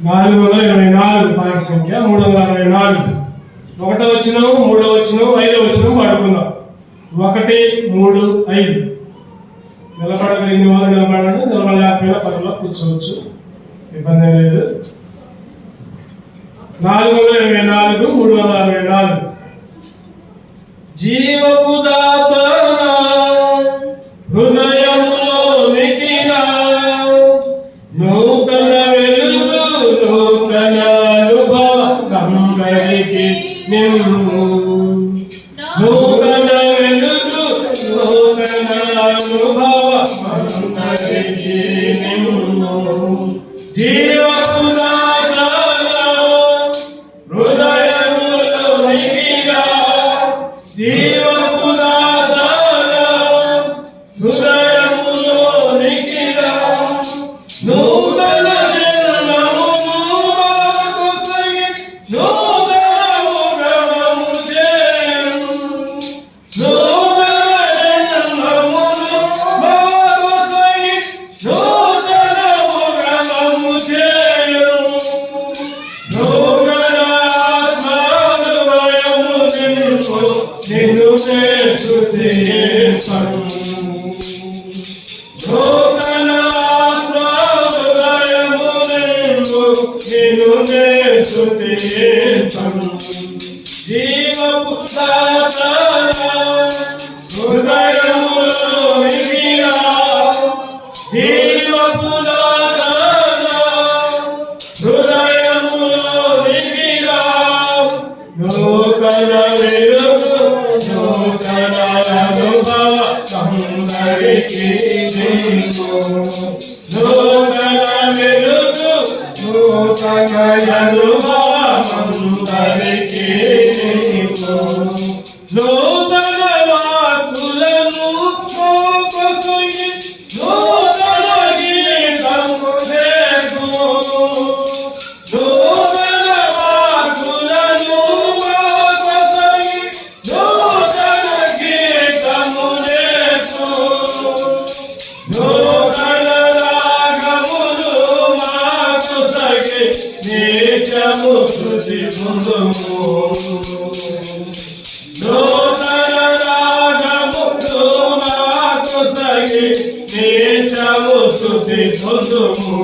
424 పాఠ సంఖ్య 364. 1వ వచనం, 3వ వచనం, 5వ వచనం పాడుకుందాం. 1, 3, 5. నిలబడగలిగిన వాళ్ళు నిలబడండి, నిలబడలేకపోయినా పక్కలో కూర్చోవచ్చు, ఇబ్బంది లేదు. 424, 364. జీవపు దాత హృదయములోనికి రా, నూతన వెలుగు నూతన అనుభవానికి నిన్ను, నూతన వెలుగు నూతన అనుభవానికి నిన్ను. జీవపు దాత హృదయములోనికి రా, జీవపు దాత హృదయములోనికి రా, నూతన జన్మమును మాకు కలిగి నూతన ఉగమము చేయుము, నూతన జన్మమును మాకు కలిగి నూతన ఉగమము చేయుము, నూతన ఆత్మహృదయము నిన్ను స్తుతింతును, నూతన ఆత్మహృదయము నిన్ను స్తుతింతును. జీవపు దాత హృదయములోనికి రా, జీవపు దాత హృదయములోనికి రా, నూతన వెలుగు నూతన అనుభవానికి నిన్ను, నూతన వెలుగు నూతన అనుభవానికి నిన్ను, నూతన వాక్కులను మోపొసగి నూతన గీతము రేపు, నూతన వాక్కులను మోపొసగి నూతన గీతము రేపు, నూతన రాగములు మాకు సగి నిత్యము స్తుతి పొందుము, నూతన రాగములు మాకు సగి నిత్యము స్తుతి పొందుము.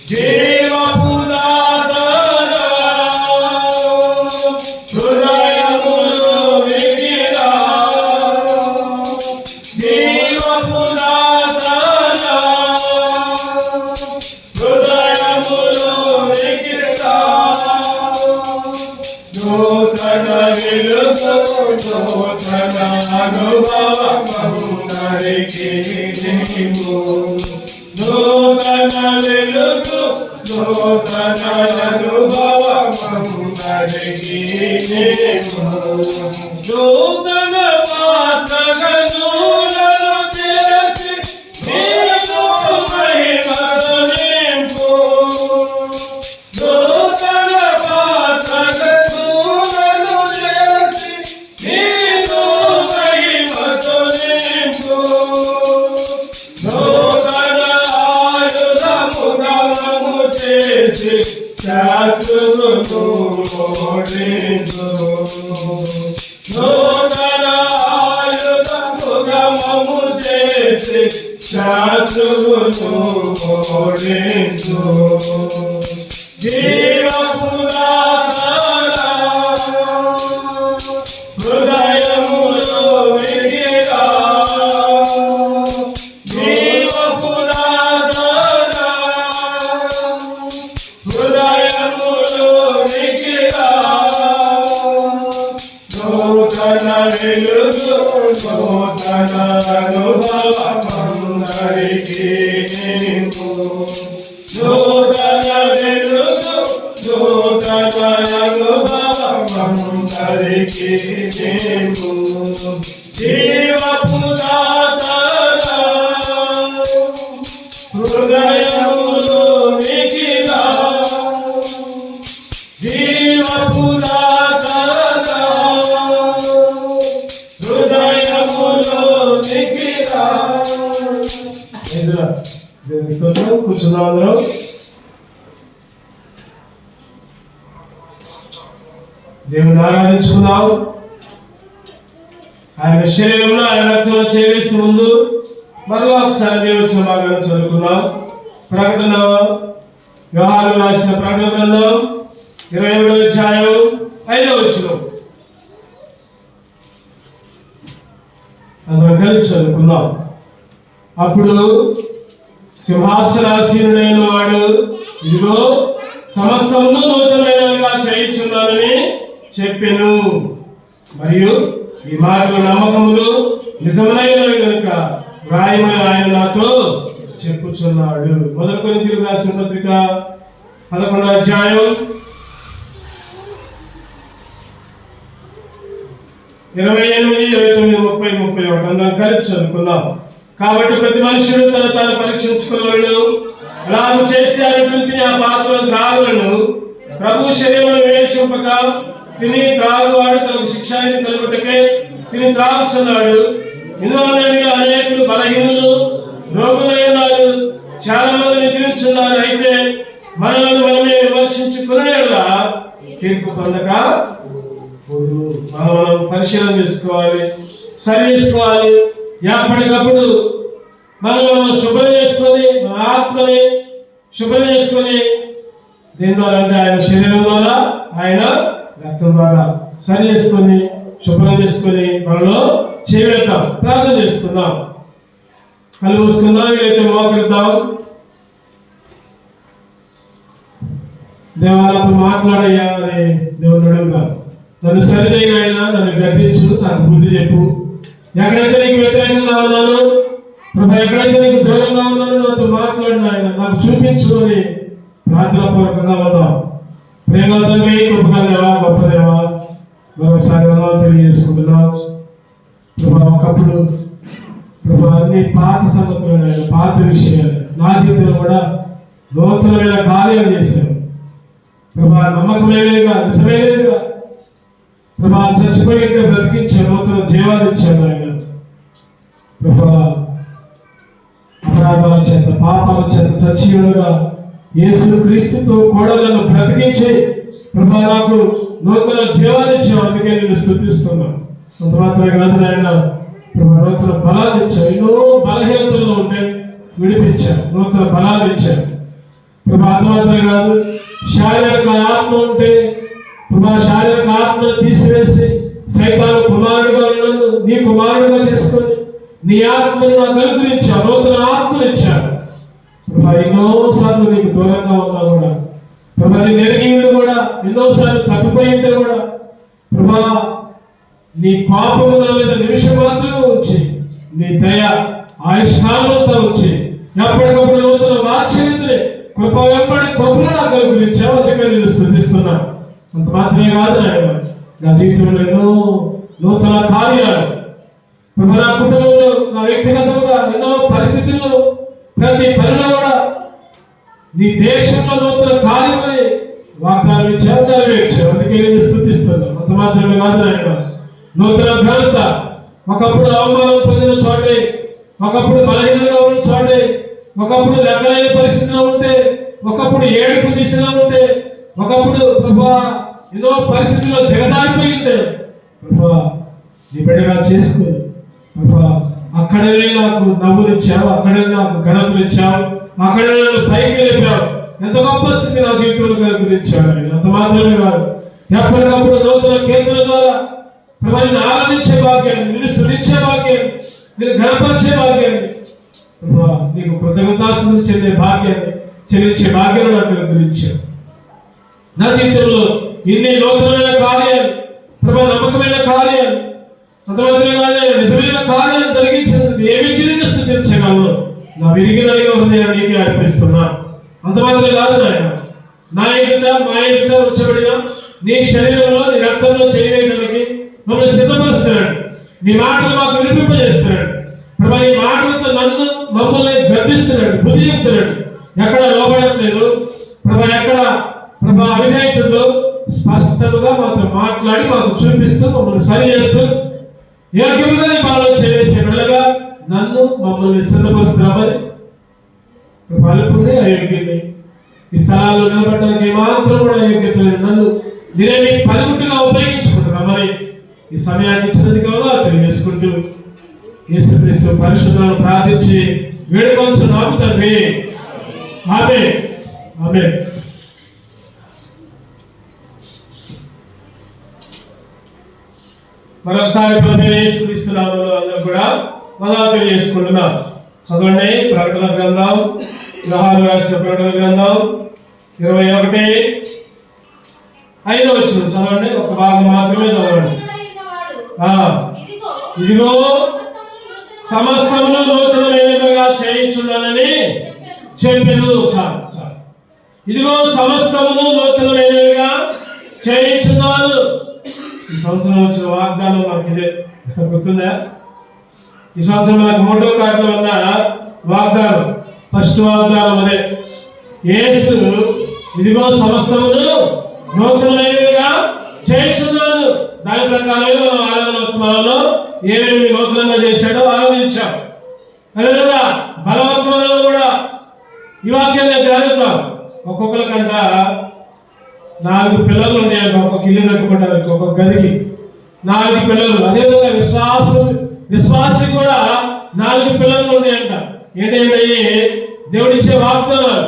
జీవపు దాత హృదయములోనికి రా, జీవపు దాత హృదయములోనికి రా, నూతన వెలుగు నూతన అనుభవానికి నిన్ను, నూతన వెలుగు నూతన అనుభవానికి నిన్ను, నూతన వాసనలను చేసి నీలో మహిమను నింపు, నూతన వాసనలను చేసి నీలో మహిమను నింపు, నూతన ఆయుధముగమము చేసి శాస్త్రమును మోడించు, నూతన ఆయుధముగమము చేసి శాస్త్రమును మోడించు. జీవపు దాత హృదయములోనికి రా, జీవపు దాత హృదయములోనికి రా, నూతన వెలుగు నూతన అనుభవానికి నిన్ను, నూతన వెలుగు నూతన అనుభవానికి నిన్ను. జీవపు దాత హృదయములోనికి రా, జీవపు దాత హృదయములోనికి రా. కూర్చున్నాం అందరం. దేవుని ఆరాధించుకున్నాం. ఆయన శరీరంలో ఆయన రక్తంలో చేవేసి ముందు మరలా ఒకసారి దేవుని భాగాన్ని చదువుకున్నాం. ప్రకటన యోహాను రాసిన ప్రకటన గ్రంథం 21వ అధ్యాయం 5వ వచనం అందరం కలిసి చదువుకున్నాం. అప్పుడు సింహాసనాసీనుడైన వాడు, ఇదిగో సమస్తమును నూతనమైనవిగా చేయుచున్నానని చెప్పెను. మరియు ఈ మాటలు నమ్మకములు నిజమైనవి కనుక వ్రాయమని ఆయన నాతో చెప్పుచున్నాడు. మొదటి కొరింథీయులకు రాసిన పత్రిక 11వ అధ్యాయం 28, 29, 30, 31 అందరం కలిసి చదువుకుందాం. కాబట్టి ప్రతి మనుషుడు తాను పరీక్షించుకున్నాడు. అలాగ చేసి అనిపించిన ఆ పాత్రలు త్రాగులను ప్రభు శరీరం వివేచింపక తిని త్రాగువాడు తనకు శిక్షాన్ని కలుగుటకే తిని త్రాగుచున్నాడు. ఇందువల్ల మీరు అనేకులు బలహీనులు రోగులై ఉన్నారు, చాలా మంది నిద్రించున్నారు. అయితే మనల్ని మనమే విమర్శించుకునేలా తీర్పు పొందక మనం పరిశీలన చేసుకోవాలి, సరి చేసుకోవాలి. ఎప్పటికప్పుడు మనం శుభ్రం చేసుకొని మన ఆత్మని శుభ్రం చేసుకొని దేని ద్వారా అంటే ఆయన శరీరం ద్వారా ఆయన రక్తం ద్వారా సరి చేసుకొని శుభ్రం చేసుకొని మనలో చేయవేద్దాం. ప్రార్థన చేసుకుందాం. కళ్ళు మూసుకుందాం. వీలైతే మోకరిద్దాం. దేవాలతో మాట్లాడయ్యా అని దేవుడు అడుగుతాం. నన్ను సరిదైనా నన్ను గర్తించు, నాకు బుద్ధి చెప్పు. ఎక్కడైతే నీకు వ్యతిరేకంగా ఉన్నాను ప్రభు, ఎక్కడైతే నీకు దూరంగా ఉన్నాను నాతో మాట్లాడిన ఆయన నాకు చూపించు అని ప్రార్థన పూర్వకంగా ఉన్నాం. ప్రేమ తండ్రి, కృపగలదేవా, గొప్ప దేవా, మరొకసారి తెలియజేసుకుంటున్నాం. ప్రభా ఒకప్పుడు ప్రభా అన్ని పాత సంగతులు పాత విషయాలు నా జీవితంలో కూడా నూతనమైన కార్యాలు చేశాను ప్రభా. నమ్మకమేగా నిజమేగా ప్రభా, చచ్చిపోయింటే బ్రతికించాను, నూతన జీవాలు ఇచ్చాను ఆయన ప్రభా. అపరాధాల చేత పాపాల చేత చచ్చిగా యేసు క్రీస్తుతో కూడా నన్ను బ్రతికించి ప్రభా నాకు నూతన జీవాలు ఇచ్చావు. అందుకే నేను స్తుతిస్తున్నాను. అంత మాత్రమే కాదు నాయన ప్రభా, నూతన బలాలు ఇచ్చావు. ఎన్నో బలహీనతల్లో ఉంటే విడిపించాను, నూతన బలాలు ఇచ్చాను ప్రభా. అంత మాత్రమే కాదు, శారీరక ఆత్మ ఉంటే ప్రభా శారీరక ఆత్మను తీసివేసి సైతాను కుమారుడుగా ఉన్నందు నీ కుమారుడుగా చేసుకొని నీ ఆత్మను నాకు అనుగ్రహించావు, నూతన ఆత్మను ఇచ్చాను ప్రభా. ఎన్నోసార్లు నీకు దూరంగా ఉన్నా కూడా ప్రభా, నీ నెరిగిండు కూడా ఎన్నోసార్లు తప్పిపోయింటే కూడా ప్రభా నీ పాపము నా మీద నిమిషం మాత్రమే వచ్చి నీ దయ ఆయుష్కాలంతో వచ్చి ఎప్పటికప్పుడు నూతన వాత్సల్యతని కృప వెంబడి కృపను నాకు అనుగ్రహించావు. అందుకే నేను స్తుతిస్తున్నా. అంత మాత్రమే కాదు నాయన, నా జీవితంలో ఎన్నో నూతన కార్యాలు ప్రభు, నా కుటుంబంలో నా వ్యక్తిగతంగా ఎన్నో పరిస్థితుల్లో ప్రతి పనిలో కూడా నీ దేశంలో నూతన కార్యమని వాగ్దానం ఇచ్చావు, నెరవేర్చావు. అందుకే నేను స్తుతిస్తున్నాను. అంత మాత్రమే కాదు నాయన, నూతన ఘనత ఒకప్పుడు అవమానం పొందిన చోటే, ఒకప్పుడు బలహీనంగా ఉన్న చోటే, ఒకప్పుడు లెక్కలేని పరిస్థితిలో ఉంటే, ఒకప్పుడు ఏడుపు దిశలో ఉంటే, ఒకప్పుడు ప్రభా ఎన్నో పరిస్థితుల్లో దిగజారిపోయింది ప్రభా, నీ బిడ్డగా చేసుకుని ప్రభా అక్కడే నాకు నవ్వులు ఇచ్చావు, అక్కడే నాకు ఘనతలు ఇచ్చావు, అక్కడే నన్ను పైకి లేపావు. ఎంత గొప్ప స్థితి నా జీవితంలో కనుగొనిచ్చావు. అంత మాత్రమే కాదు, ఎప్పటికప్పుడు నూతన కీర్తన ద్వారా ప్రభా నిన్ను ఆరాధించే భాగ్యాన్ని, నిన్ను స్తుతించే భాగ్యాన్ని, నిన్ను ఘనపరిచే భాగ్యాన్ని ప్రభా, నీకు కృతజ్ఞతాస్తుతులు చెందే భాగ్యాన్ని చెల్లించే భాగ్యాన్ని నాకు కనుగొనిచ్చావు. నా జీవితంలో ఇన్ని నూతనమైన కార్యాలు ప్రభా, నమ్మకమైన కార్యాలు, అంతమాత్రమే కాదు నిజమైన కార్యాలు జరిగించినందుకు ఏమిచ్చి నిన్ను స్తుతించగలను. నా విరిగిన హృదయాన్ని నీకే అర్పిస్తున్నా. అంతమాత్రమే కాదు నాయన, నా ఎదుట మా ఎదుట ఉంచబడిన నీ శరీరంలో నీ రక్తంలో చేయడానికి మమ్మల్ని సిద్ధపరుస్తున్నాడు. నీ మాటలు మాకు వినిపింపజేస్తున్నాడు ప్రభా. నీ మాటలతో నన్ను మమ్మల్ని గర్దిస్తున్నాడు, బుద్ధి చెప్తున్నాడు. ఎక్కడ లోపడట్లేదు ప్రభా, ఎక్కడ ప్రభా అవిధేయతలో స్పష్టంగా మాతో మాట్లాడి మాకు చూపిస్తూ మమ్మల్ని సరి చేస్తూ యోగ్యంగా నీ పనులు చేసే వెళ్ళగా నన్ను మమ్మల్ని సిద్ధపరుస్తున్నామని పలుపుని అయోగ్యుని ఈ స్థలాల్లో నిలబడటానికి ఏమాత్రం కూడా అయోగ్యత లేదు. నన్ను నేనే పనిముట్టుగా ఉపయోగించాను. ఈ సమయాన్ని ఇచ్చినందుకు తెలియజేసుకుంటూ యేసుక్రీస్తు పరిశుద్ధులను ప్రార్థించి వేడుకొంచున్నాము తండ్రి. ఆమేన్. ఆమేన్. మరొకసారి ప్రభువైన యేసుక్రీస్తు నామములో అందరూ కూడా వందనాలు తెలియజేసుకుంటున్నాం. చదవండి ప్రకటన గ్రంథం, యోహాను రాసిన ప్రకటన గ్రంథం 21:5 చదవండి. ఒక భాగం మాత్రమే చదవండి. ఇదిగో సమస్తమును నూతనమైనదిగా చేయించున్నానని చెప్పెను. చాలు చాలు. ఇదిగో సమస్తమును నూతనమైనదిగా చేయించున్నాను. ఈ సంవత్సరం వచ్చిన వాగ్దానం మనకి ఇదే గుర్తుందా? ఈ సంవత్సరం మనకు 3వ కార్డులో ఉన్న వాగ్దానం, ఫస్ట్ వాగ్దానం అదే. యేసు ఇదిగో సమస్తమును నూతనమైనదిగా చేయించున్నాను. దాని ప్రకారమే మనం ఆరాధనోత్సవాలలో ఏమేమి నూతనంగా చేశాడో ఆరాధించాం. అదేవిధంగా బలవంతులలో కూడా ఈ వాక్యాన్ని ధ్యానిద్దాం. ఒక్కొక్కరికంట 4 పిల్లలు ఉన్నాయంట. ఒక్కొక్క ఇల్లు కట్టుకుంటారు, ఒక్కొక్క గదికి 4 పిల్లలు. అదేవిధంగా విశ్వాసి కూడా 4 పిల్లలు ఉన్నాయంట. ఏంటంటే దేవుడిచ్చే వాగ్దానాలు.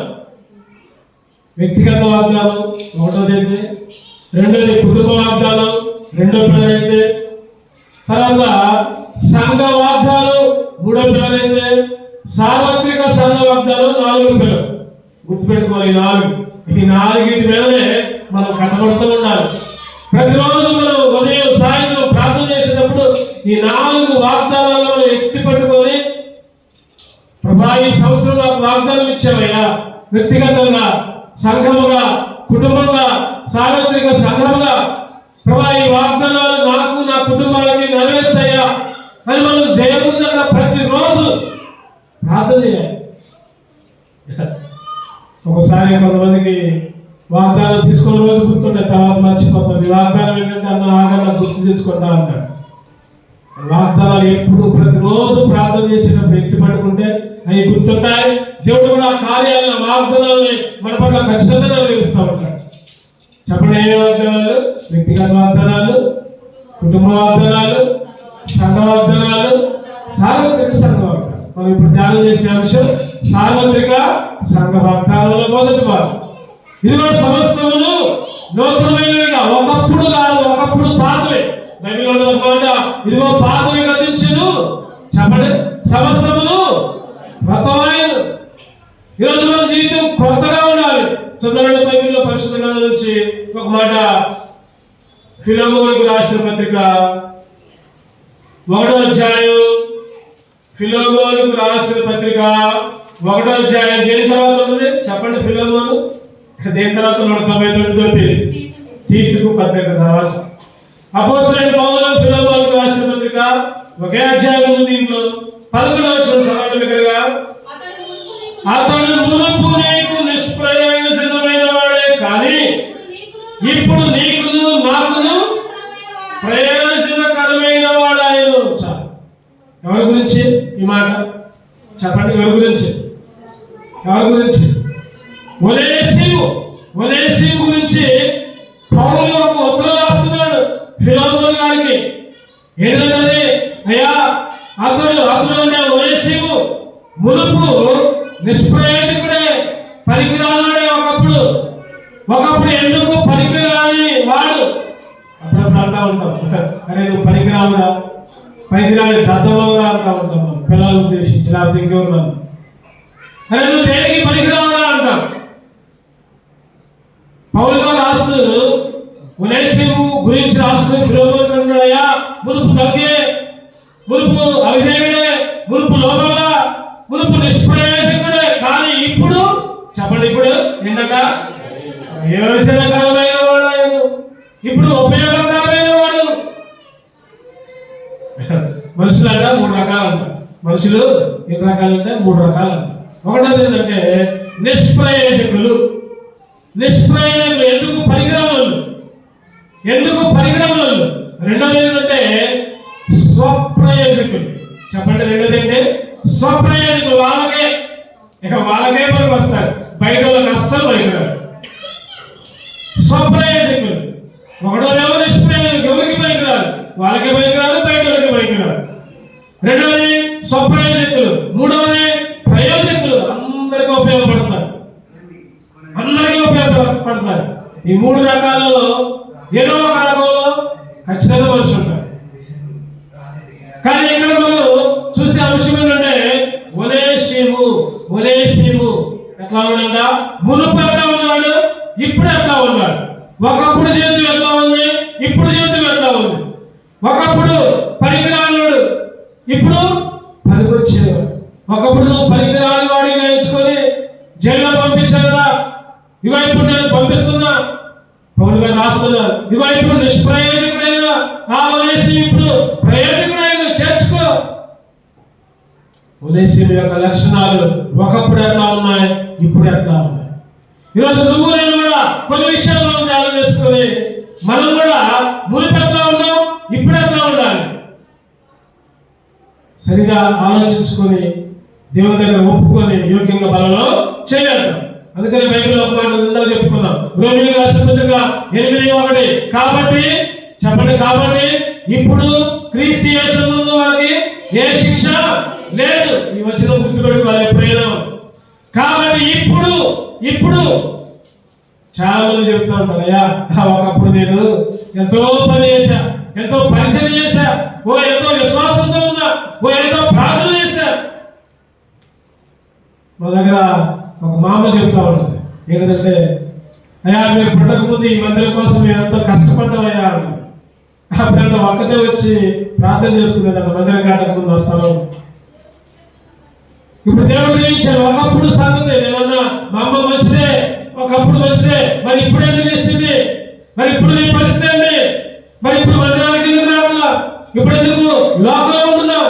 వ్యక్తిగత వాగ్దానం ఒకటోదైతే, రెండోది కుటుంబ వాగ్దానం, రెండో పిల్లలైతే, తర్వాత సంఘ వాగ్దానం, మూడో పిల్లలైతే, సార్వత్రిక సంఘ వాగ్దానం, 4 పిల్లలు. గుర్తుపెట్టుకోవాలి. 4 ఈ 4 మీదనే మనం కట్టబడుతూ ఉండాలి. ప్రతిరోజు మనం ఉదయం సాయంత్రం ప్రార్థన చేసేటప్పుడు ఈ 4 వాగ్దానాలను మనం ఎత్తి పట్టుకొని, ప్రభా ఈ సంవత్సరం నాకు వాగ్దానం ఇచ్చావయ్యా, వ్యక్తిగతంగా, సంఘముగా, కుటుంబంగా, సార్వత్రిక సంఘముగా, ప్రభా ఈ వాగ్దానాలు నాకు, నా కుటుంబానికి నెరవేర్చయ్యా అని మనం దేవుని దగ్గర ప్రతిరోజు ప్రార్థన చేయాలి. ఒకసారి కొంతమందికి వాగ్దానం తీసుకున్న రోజు గుర్తుండే, తర్వాత మర్చిపోతుంది. వాగ్దానం ఏంటంటే అన్న ఆగన్నా గుర్తు తెచ్చుకుంటా అంటాడు. వాగ్దానాలు ఎప్పుడు ప్రతిరోజు ప్రార్థన చేసేటప్పుడు ఎత్తి పట్టుకుంటే అవి గుర్తుంటాయి. దేవుడు కూడా ఆ కార్యాలను, వాగ్దానాలని మన పట్ల ఖచ్చితంగా నెరవేరుస్తూ ఉంటాడు. చెప్పండి, ఏ వాగ్దానాలు? వ్యక్తిగత వాగ్దానాలు, కుటుంబ వాగ్దానాలు, సంఘ వాగ్దానాలు, సార్వత్రిక సంఘ వాగ్దానాలు. మనం ఇప్పుడు ధ్యానం చేసే అంశం సార్వత్రిక సంఘ వాగ్దానంలో మొదటి భాగం. ఇదిగో సమస్తమును నూతనమైనవిగా. ఒకప్పుడు కాదు, ఒకప్పుడు పాతవే. బైబిల్లో మాట, ఇదిగో పాతవి గతించెను. చెప్పండి, సమస్తమును క్రొత్తమైన. ఈరోజు మన జీవితం కొత్తగా ఉండాలి. చదవండి బైబిల్లో పరిశుద్ధ గ్రంథం నుంచి ఒక మాట. ఫిలోమోనుకు రాసిన పత్రిక 1వ అధ్యాయం. ఫిలోమోనుకు రాసిన పత్రిక 1వ అధ్యాయం. దేని తర్వాత ఉంటుంది చెప్పండి? ఫిలోమోను దేని తర్వాత తీతుకు పత్రిక తర్వాత. అపోస్తలుడైన పౌలు ఫిలోమోనుకు రాసిన పత్రిక 1వ అధ్యాయం ఉంది. దీంట్లో 11వ వచనం చదవండి దగ్గరగా. అతడు మునుపు నీకు నిష్ప్రయోజనమైన వాడే, కానీ ఇప్పుడు నీకును నాకును ప్రయోజనకరమైన వాడాయను. ఎవరి గురించి ఈ మాట చెప్పండి? ఎవరి గురించి? ఎవరి గురించి? ఒనేసిము గురించి పౌలు ఒక ఉత్తరం రాస్తున్నాడు ఫిలోమోను గారికి. ఏంటంటే, అయ్యా అతడు అనే ఒనేసిము మునుపు నిష్ప్రయోజకుడే, పనికిరానుడే. ఒకప్పుడు ఎందుకు పనికిరాని వాడు. అప్పుడప్పుడు అంటా ఉంటాం, అరే నువ్వు పనికిరావురా, పనికిరాని దద్దమవురా అంటా ఉంటాం మనం పిల్లలు ఉద్దేశించి, లేకపోతే ఇంకెవరు. అరే నువ్వు దేనికి పనికిరావురా అంటాం. పౌలు గారు రాస్తూ ఒనేసిము గురించి రాస్తూ ఫిలోమోను, అయ్యా మునుపు తగ్గే, మునుపు అవిధేయుడే, మునుపు లోపల, మునుపు నిష్ప్రయోజకుడే, కానీ ఇప్పుడు చెప్పండి, ఇప్పుడు ఏంటంట? ప్రయోజనకరమైన వాడు ఆయన. ఇప్పుడు ఉపయోగకరమైన వాడు. మనుషులు అంట 3 రకాలు అంట. మనుషులు ఎన్ని రకాలంటే 3 రకాలు అంట. ఒకటోది ఏంటంటే నిష్ప్రయోజకులు. నిష్ప్రయోజకులు ఎందుకు పనికిరాని వాళ్ళు. రెండోది ఏంటంటే స్వప్రయోజకులు. చెప్పండి, రెండోది ఏంటంటే స్వప్రయోజకులు. వాళ్ళకే పనికి వస్తారు, బయట వాళ్ళకి అస్సలు పనికిరారు. స్వప్రయోజకులు. ఒకటోదేమో నిష్ప్రయోజకులు, ఎవరికి పనికిరారు. వాళ్ళకి పనికిరాదు, బయట వాళ్ళకి పనికిరాదు. రెండవది స్వప్రయోజకులు, మూడవది ప్రయోజకులు. అందరికీ ఉపయోగపడతారు, అందరికీ ఉపయోగపడతారు. ఈ మూడు రకాల్లో ఏదో ఒక రకంలో ఖచ్చితంగా మనిషి ఉంటారు. కానీ ఇక్కడ మనం చూసే అంశం ఏంటంటే ఒనేసిము ఎట్లా ఉన్నాడ? మునుపు ఎట్లా ఉన్నాడు, ఇప్పుడు ఎట్లా ఉన్నాడు. ఒకప్పుడు జీవితం ఎట్లా ఉంది, ఇప్పుడు జీవితం ఎట్లా ఉంది. ఒకప్పుడు పనికిరానివాడు, ఇప్పుడు పనికొచ్చేవాడు. ఒకప్పుడు నువ్వు పనికిరాని వాడిగా ఎంచుకొని జైల్లో పంపించావు కదా, ఇవైపు నేను పంపిస్తున్నా పౌలు గారు రాస్తున్నారు. ఇవైపు నిష్ప్రయోజకుడైన ఆ ఒనేసిము ఇప్పుడు ప్రయోజకుడైన చేర్చుకో. ఒనేసిము యొక్క లక్షణాలు ఒకప్పుడు ఎట్లా ఉన్నాయి, ఇప్పుడు ఎట్లా ఉన్నాయి. ఈరోజు నువ్వు నేను కూడా కొన్ని విషయాల్లో ధ్యానం చేసుకొని మనం కూడా మునుపు ఎట్లా ఉన్నాం, ఇప్పుడు ఎట్లా ఉండాలి సరిగా ఆలోచించుకొని దేవుని దగ్గర ఒప్పుకొని యోగ్యంగా బలంలో చేయాలి. అందుకని బైబిల్ ఒక మాట ఇందాక చెప్పుకున్నాం, రోమీయులకు రాసిన పత్రిక 8:1. కాబట్టి చెప్పండి, కాబట్టి ఇప్పుడు క్రీస్తు యేసునందు వారికి ఏ శిక్ష లేదు. ఈ వచనం గుర్తుపెట్టుకోవాలి ఎప్పుడైనా. కాబట్టి ఇప్పుడు చాలా మంది చెప్తా ఉంటారు, అయ్యా ఒకప్పుడు నేను ఎంతో పని చేశా, ఎంతో పరిచయం చేశా, ఎంతో విశ్వాసంతో ఉన్నా, ఎంతో ప్రార్థన చేశా. మా దగ్గర ఒక మామ చెప్తా ఉంటుంది ఏంటంటే, అయ్యా మీరు పుట్టక ముందు ఈ మందిరం కోసం మేము ఎంతో కష్టపడ్డామయ్యా. అప్పుడంటే ఒక్కతే వచ్చి ప్రార్థన చేసుకునేదంట మందిరం కట్టక ముందు వస్తాను. ఇప్పుడు దేవుడు గ్రహించాడు, ఒకప్పుడు సంగతి నేనన్నా మా అమ్మ మంచిదే, ఒకప్పుడు మంచిదే, మరి ఇప్పుడు ఏంటి నీ స్థితి, మరి ఇప్పుడు నీ పరిస్థితి ఏంటి, మరి ఇప్పుడు మందిరానికి ఎందుకు రావాలా, ఇప్పుడు ఎందుకు లోకంలో ఉంటున్నావు.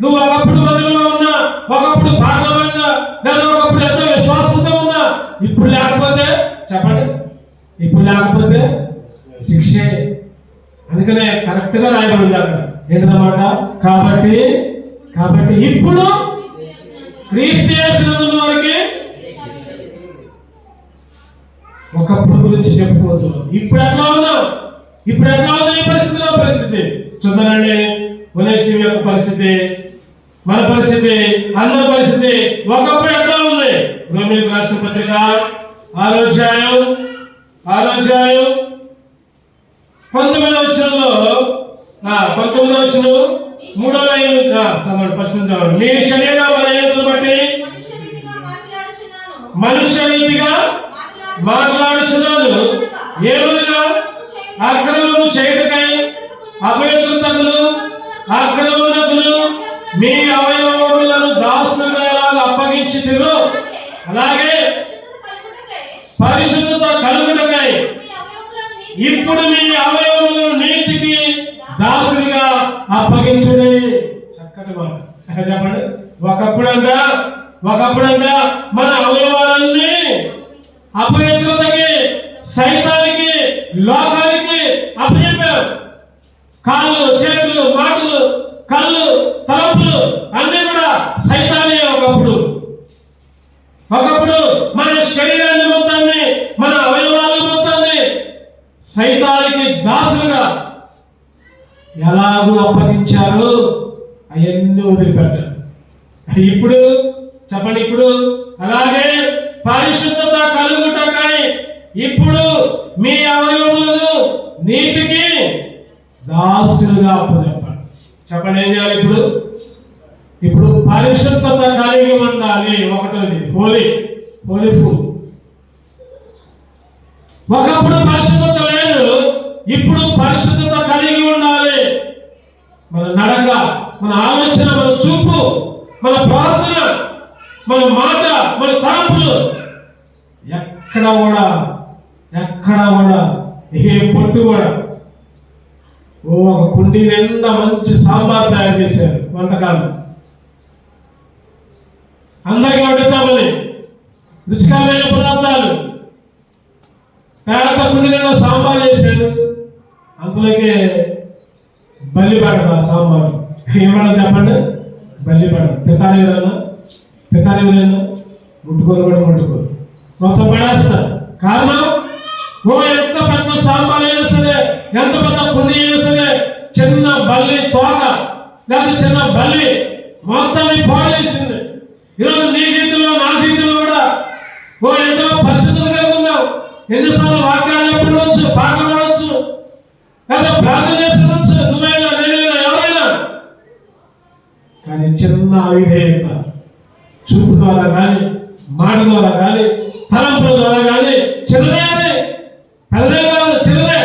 నువ్వు ఒకప్పుడు మందిరంలో ఉన్నా, ఒకప్పుడు పాటలు పాడినా, లేదా ఒకప్పుడు ఎంతో విశ్వాసంతో ఉన్నా, ఇప్పుడు లేకపోతే చెప్పండి, ఇప్పుడు లేకపోతే శిక్షే. అందుకనే కరెక్ట్ గా రాయబడింది అక్కడ ఏంటన్నమాట. కాబట్టి ఇప్పుడు క్రీస్తు యేసునందు వారికి ఒకప్పుడు గురించి చెప్పుకోవద్దు. ఇప్పుడు ఎట్లా ఉన్నావు, ఇప్పుడు ఎట్లా ఉంది నీ పరిస్థితి చూద్దానండి. ఒనేసిము యొక్క పరిస్థితి, మన పరిస్థితి, అందరి పరిస్థితి ఒకప్పుడు ఎట్లా ఉంది. రోమీయులకు రాసిన పత్రిక 6వ అధ్యాయం 19వ వచనంలో 19వ వచనం 3వ లైన్ చదవండి. ఫస్ట్ నుంచి చదవండి. మీ శరీర బలహీనతను బట్టి మనుష్య రీతిగా మాట్లాడుచున్నాను, ఏమనగా అక్రమము చేయుటకై అపవిత్రతకును అక్రమమునకును మీ అవయవములను దాసులుగా ఎలాగ అప్పగించితిరో అలాగే పరిశుద్ధత కలుగుటకై ఇప్పుడు మీ అవయవములను నీతికి దాసులుగా అప్పగించుడి. చక్కటి మాట చెప్పండి. ఒకప్పుడంట మన అవయవాలన్నీ అపవిత్రతకి, సైతానికి, లోకానికి అప్పచెప్పారు. కాళ్ళు, చేతులు, మాటలు, కళ్ళు, తలంపులు అన్ని కూడా సైతానే. ఒకప్పుడు మన శరీరాన్ని మొత్తాన్ని, మన అవయవాలను మొత్తాన్ని సైతానికి దాసులుగా ఎలాగూ అప్పగించారు, అవన్నీ వదిలిపెట్టారు. ఇప్పుడు చెప్పండి, ఇప్పుడు అలాగే పరిశుద్ధత కలుగుటకై ఇప్పుడు మీ అవయవములను నీతికి దాసులుగా అప్పచెప్పాలి. చెప్పండి ఏం చేయాలి ఇప్పుడు పరిశుద్ధత కలిగి ఉండాలి. ఒకటోది హోలీ ఫుడ్. ఒకప్పుడు పరిశుద్ధత లేదు, ఇప్పుడు పరిశుద్ధత కలిగి ఉండాలి. మన నడక, మన ఆలోచన, మన చూపు, మన ప్రార్థన, మన మాట, మన తలంపులు ఎక్కడ కూడా ఏ పొట్టు కూడా. ఒక కుండీ నిండా మంచి సాంబార్ తయారు చేశారు వంటకాలు, అందరికీ వండుతామని రుచికరమైన పదార్థాలు. పేద కుండీ నిండా సాంబార్ చేశారు, అందులోకి బల్లిపడదు. ఆ సాంబార్ ఏమన్నా చెప్పండి, బల్లిపడదు. తిట్టాలి ఎవరైనా ముట్టుకోరు, మొత్తం పడేస్తారు. కారణం ఎంత పెద్ద సాంబార్ అయినా సరే, ఎంత పెద్ద కుండీ అయినా సరే, చిన్న బల్లి తోక లేదా చిన్న బల్లి మొత్తాన్ని పాడు చేసింది. ఈరోజు నీ జీవితంలో నా జీవితంలో కూడా ఎంతో పరిస్థితులు కలిగి ఉన్నావు. ఎన్నిసార్లు వాక్యాలు చెప్పవచ్చు, పాటలు పాడవచ్చు, లేదా ప్రార్థన చేసుకోవచ్చు, నువ్వైనా నేనైనా ఎవరైనా. కానీ చిన్న అవిధేయత చూపు ద్వారా కానీ, మాట ద్వారా కానీ, తలంపుల ద్వారా కానీ, చిన్నదే అది, పెద్దదే కాదు, చిన్నదే